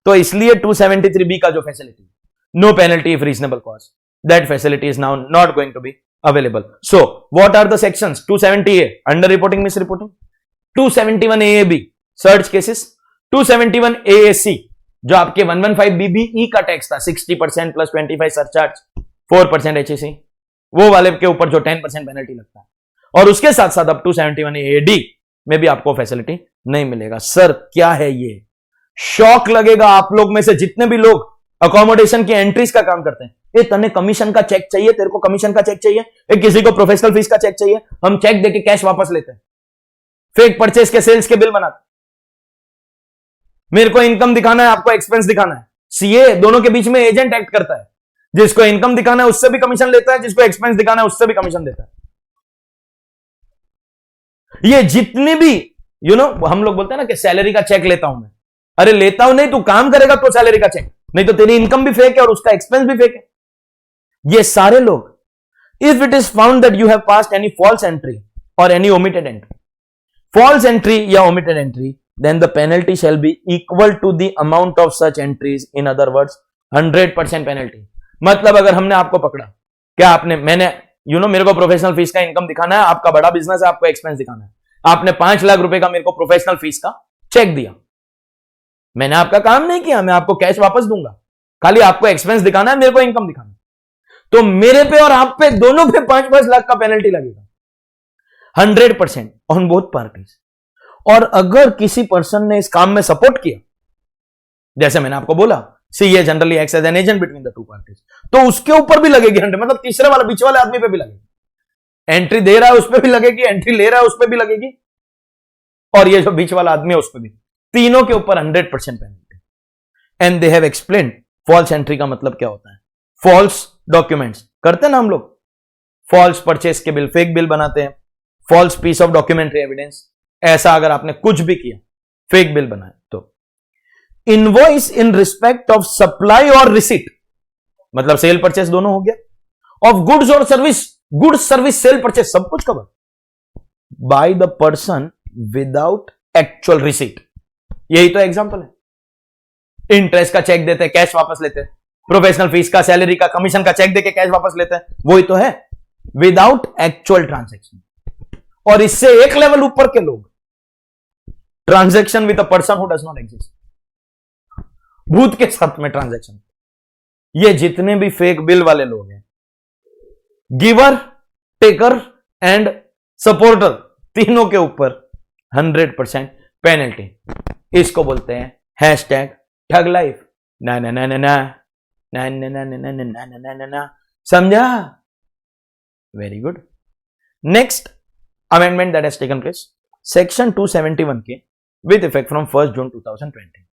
[SPEAKER 1] तो इसलिए 273B का जो facility, no penalty if reasonable cause, that facility is now not going to be available. So what are the sections? 270A underreporting, misreporting, 271AAB search cases, 271AAC जो आपके 115BBE का टैक्स था, 60% प्लस 25 सरचार्ज, 4% HEC, वो वाले के ऊपर जो 10% पेनल्टी लगता है। और उसके साथ साथ अब 271AAD में भी आपको फैसिलिटी नहीं मिलेगा। सर क्या है ये? शॉक लगेगा आप लोग में से जितने भी लोग अकोमोडेशन की एंट्रीज का काम करते हैं। ये तने कमीशन का चेक चाहिए, तेरे को कमीशन का चेक चाहिए, किसी को प्रोफेशनल फीस का चेक चाहिए, हम चेक देके कैश वापस लेते हैं, फेक परचेस के सेल्स के बिल बनाते। मेरे को इनकम दिखाना है, आपको एक्सपेंस दिखाना है। सीए दोनों के बीच में एजेंट एक्ट करता है, जिसको इनकम दिखाना है उससे भी कमीशन लेता है, जिसको एक्सपेंस दिखाना है उससे भी कमीशन देता है। ये जितनी भी हम लोग बोलते हैं ना कि सैलरी का चेक लेता हूं मैं, अरे लेता हूं नहीं, तू काम करेगा तो सैलरी का चेक, नहीं तो तेरी इनकम भी फेक है और उसका एक्सपेंस भी फेक है। ये सारे लोग, if it is found that you have passed any false entry और any omitted entry, false entry या omitted entry, then the penalty shall be equal to the amount of such entries. In other words, 100% penalty. मतलब अगर हमने आपको पकड़ा, क्या आपने, मैंने मेरे को प्रोफेशनल फीस का इनकम दिखाना है, आपका बड़ा बिजनेस है, आपको एक्सपेंस दिखाना है, आपने 5 लाख रुपए का मेरे को प्रोफेशनल फीस का चेक दिया, मैंने आपका काम नहीं किया, मैं आपको कैश वापस दूंगा, खाली आपको एक्सपेंस दिखाना है, मेरे को इनकम दिखाना है, तो मेरे पे और आप पे दोनों पे 5-5 लाख का पेनल्टी लगेगा, 100% ऑन बोथ पार्टीज। और अगर किसी पर्सन ने इस काम में सपोर्ट किया, जैसे मैंने आपको बोला, CA generally acts as an agent between the two parties, तो उसके ऊपर भी लगेगी 100, मतलब तीसरे वाला बीच वाले आदमी पे भी लगेगी। एंट्री दे रहा है उस पर भी लगेगी, एंट्री ले रहा है उस पर भी लगेगी, और ये जो बीच वाला आदमी है उस पर भी, तीनों के ऊपर 100% penalty. And they have explain false entry का मतलब क्या होता है। फॉल्स डॉक्यूमेंट्स करते हैं ना हम लोग, फॉल्स परचेस के बिल, फेक बिल बनाते हैं, false piece of documentary evidence, ऐसा अगर आपने कुछ भी किया, फेक बिल बनाया तो। Invoice in respect of supply और रिसीट, मतलब सेल परचेस दोनों हो गया, ऑफ गुड्स और service, goods service sale purchase सब कुछ cover by the person without actual receipt. यही तो एग्जांपल है। इंटरेस्ट का चेक देते हैं, कैश वापस लेते हैं, प्रोफेशनल फीस का, सैलरी का, कमीशन का चेक देके कैश वापस लेते हैं, वही तो है विदाउट एक्चुअल ट्रांजैक्शन। और इससे एक लेवल ऊपर के लोग, transaction with a person who does not exist, भूत के साथ में ट्रांजैक्शन। ये जितने भी फेक बिल वाले लोग हैं, गिवर, टेकर एंड सपोर्टर, तीनों के ऊपर 100% पेनल्टी। इसको बोलते हैं हैशटैग ठग लाइफ। ना ना ना ना ना ना ना ना ना ना ना ना ना ना, समझा? Very good. Next amendment that has taken place, section 271 के with effect from 1 June 2020।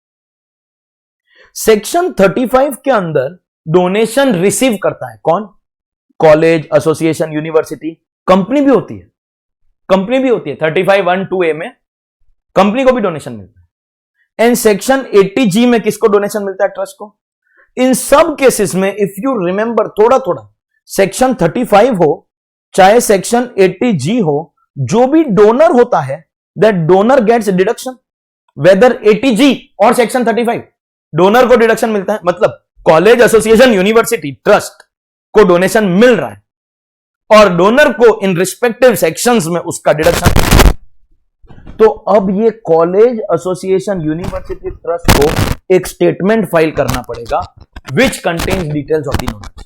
[SPEAKER 1] Section 35 के अंदर डोनेशन रिसीव करता है कौन? कॉलेज, एसोसिएशन, यूनिवर्सिटी, कंपनी भी होती है, कंपनी भी होती है। 35(1)(2)(a) में कंपनी को भी डोनेशन मिलता है। एंड सेक्शन 80G में किसको डोनेशन मिलता है? ट्रस्ट को। इन सब केसेस में इफ यू रिमेंबर थोड़ा थोड़ा, सेक्शन 35 हो चाहे सेक्शन 80G हो, जो भी डोनर होता है that donor gets deduction, whether 80G और सेक्शन 35 डोनर को डिडक्शन मिलता है। मतलब कॉलेज, एसोसिएशन, यूनिवर्सिटी, ट्रस्ट को डोनेशन मिल रहा है और डोनर को इन रिस्पेक्टिव सेक्शंस में उसका डिडक्शन। तो अब ये कॉलेज, एसोसिएशन, यूनिवर्सिटी, ट्रस्ट को एक स्टेटमेंट फाइल करना पड़ेगा which contains details of the donors.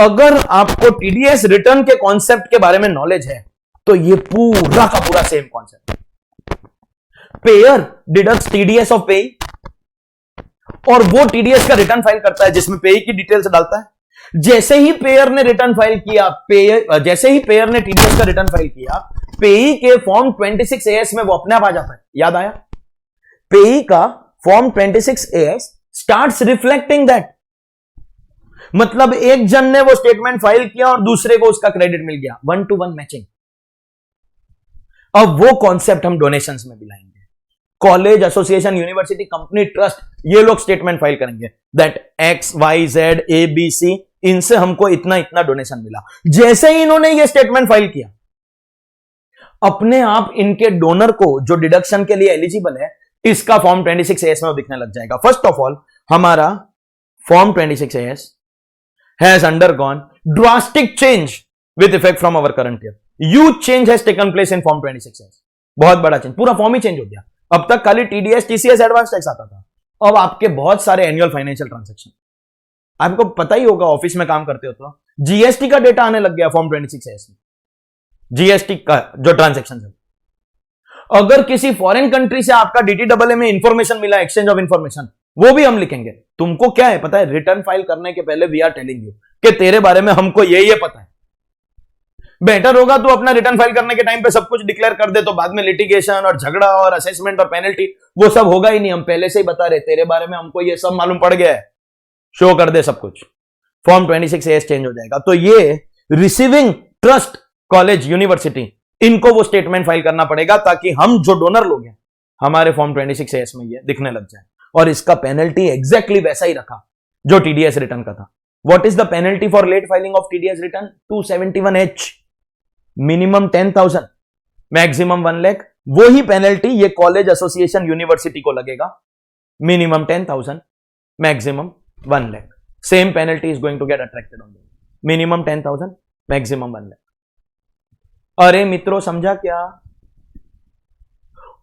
[SPEAKER 1] अगर आपको टीडीएस रिटर्न के कॉन्सेप्ट के बारे में नॉलेज है तो ये पूरा का पूरा same concept. Payer deducts TDS of payee और वो टीडीएस का रिटर्न फाइल करता है जिसमें पेई की डिटेल्स डालता है। जैसे ही पेयर ने रिटर्न फाइल किया, जैसे ही पेयर ने टीडीएस का रिटर्न फाइल किया, पेई के फॉर्म 26AS में वो अपने आप आ जाता है। याद आया? पेई का form 26AS starts reflecting that. मतलब एक जन ने वो स्टेटमेंट फाइल किया और दूसरे को उसका क्रेडिट मिल गया, 1-to-1 मैचिंग। अब वो कॉन्सेप्ट हम डोनेशंस में भी लाएंगे। College, association, university, company, trust, ये लोग स्टेटमेंट फाइल करेंगे दैट XYZ ABC, इनसे हमको इतना इतना डोनेशन मिला। जैसे ही इन्होंने ये स्टेटमेंट फाइल किया, अपने आप इनके डोनर को जो डिडक्शन के लिए एलिजिबल है, इसका फॉर्म 26AS में दिखने लग जाएगा। फर्स्ट ऑफ ऑल, हमारा form 26AS has undergone drastic change with effect from our current year. Huge change has taken place in form 26AS। बहुत बड़ा चेंज, पूरा फॉर्म ही चेंज हो गया। अब तक खाली टीडीएस, टीसीएस, एडवांस टैक्स आता था, अब आपके बहुत सारे एनुअल फाइनेंशियल ट्रांजैक्शन, आपको पता ही होगा, ऑफिस में काम करते हो तो जीएसटी का डेटा आने लग गया फॉर्म 26AS में। जीएसटी का जो ट्रांजैक्शन है, अगर किसी फॉरेन कंट्री से आपका DTAA में इंफॉर्मेशन मिला, एक्सचेंज ऑफ इंफॉर्मेशन, वो भी हम लिखेंगे। तुमको क्या है पता है? रिटर्न फाइल करने के पहले वी आर टेलिंग यू कि तेरे बारे में हमको ये पता है। बेटर होगा तू अपना रिटर्न फाइल करने के टाइम पे सब कुछ डिक्लेयर कर दे, तो बाद में लिटिगेशन और झगड़ा और असेसमेंट और पेनल्टी वो सब होगा ही नहीं। हम पहले से ही बता रहे तेरे बारे में हमको ये सब मालूम पड़ गया है, शो कर दे सब कुछ। फॉर्म 26AS चेंज हो जाएगा। तो ये रिसीविंग ट्रस्ट, कॉलेज, यूनिवर्सिटी, इनको वो स्टेटमेंट फाइल करना पड़ेगा ताकि हम जो डोनर लोग हैं हमारे फॉर्म 26AS में ये दिखने लग जाए। और इसका पेनल्टी एग्जैक्टली वैसा ही रखा जो टीडीएस रिटर्न का था। What is the penalty for late filing of TDS return? 271H, minimum 10,000, maximum 1 lakh. वो ही पेनल्टी ये कॉलेज, एसोसिएशन, यूनिवर्सिटी को लगेगा, minimum 10,000, maximum 1 lakh. Same penalty is going to get attracted on minimum 10,000, maximum 1 lakh. अरे मित्रों, समझा क्या?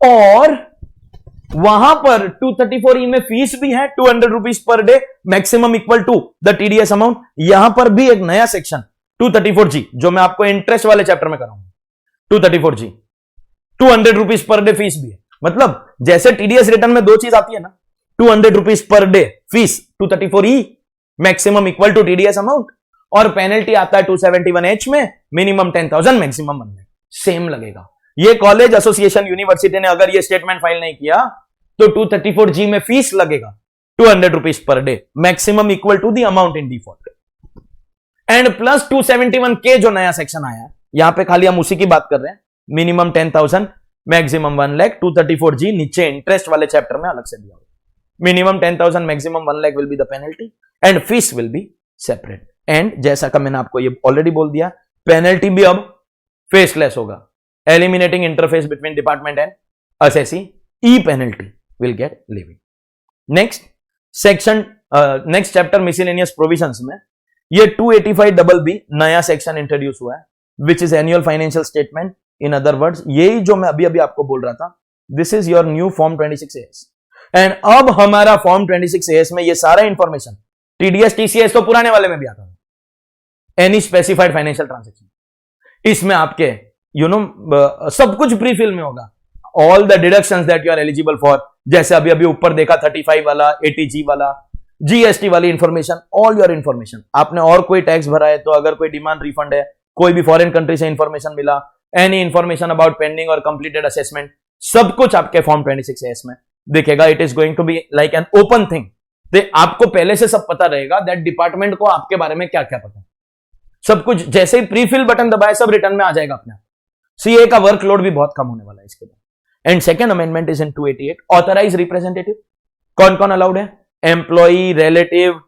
[SPEAKER 1] और वहां पर 234E में फीस भी है, 200 rupees per day, maximum equal to the TDS amount. यहां पर भी एक नया सेक्शन 234G, जो मैं आपको इंटरेस्ट वाले चैप्टर में कराऊंगा। 234G, 200 rupees per day fees भी है। मतलब जैसे टीडीएस रिटर्न में दो चीज आती है ना, 200 rupees per day fees 234E, maximum equal to TDS amount, और पेनल्टी आता है 271H में, मिनिमम 10,000, मैक्सिमम 1 लाख। सेम लगेगा। ये कॉलेज, एसोसिएशन, यूनिवर्सिटी ने अगर ये स्टेटमेंट फाइल नहीं किया तो 234G में फीस लगेगा, 200 rupees per day, maximum equal to the amount in default. And plus 271K जो नया सेक्शन आया है, यहां पे खाली हम उसी की बात कर रहे हैं. Minimum 10,000, maximum 1 lakh. 234G नीचे इंटरेस्ट वाले चैप्टर में अलग से दिया हुआ. Minimum 10,000, maximum 1 lakh will be the penalty and fees will be separate. And जैसा का मैंने आपको ये ऑलरेडी बोल दिया, पेनल्टी भी अब फेसलेस होगा. Eliminating interface between department and assessee, e penalty will get levied. Next section, next chapter miscellaneous provisions में ये 285BB नया सेक्शन इंट्रोड्यूस हुआ है, which is annual financial statement. In other words, यही जो मैं अभी अभी आपको बोल रहा था, this is your new form 26AS. And अब हमारा फॉर्म 26AS में ये सारा इंफॉर्मेशन, टीडीएस टीसीएस तो पुराने वाले में भी आता था, एनी स्पेसिफाइड फाइनेंशियल ट्रांजेक्शन, इसमें आपके सब कुछ प्री फिल में होगा. All the deductions that you are eligible for, जैसे अभी अभी ऊपर देखा 35 वाला, 80G वाला, जीएसटी वाली इंफॉर्मेशन, ऑल योर इंफॉर्मेशन. आपने और कोई टैक्स भरा है तो, अगर कोई डिमांड रिफंड है, कोई भी फॉरेन कंट्री से इंफॉर्मेशन मिला, एनी इंफॉर्मेशन अबाउट पेंडिंग और कंप्लीटेड असेसमेंट, सब कुछ आपके फॉर्म 26AS में दिखेगा. It is going to be like an open thing. तो आपको पहले से सब पता रहेगा दैट डिपार्टमेंट को आपके बारे में क्या क्या पता है. सब कुछ जैसे ही प्रीफिल बटन दबाए सब रिटर्न में आ जाएगा अपने आप. सीए का वर्कलोड भी बहुत कम होने वाला है इसके बाद. And second amendment is in 288, authorise representative. कौन कौन अलाउड है? Employee, relative,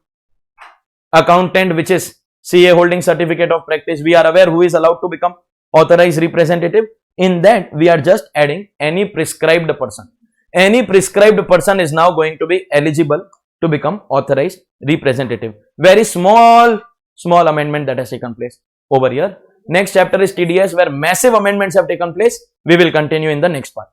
[SPEAKER 1] accountant which is CA holding certificate of practice. We are aware who is allowed to become authorise representative. In that we are just adding any prescribed person. Any prescribed person is now going to be eligible to become authorized representative. Very small amendment that has taken place over here. Next chapter is TDS, where massive amendments have taken place. We will continue in the next part.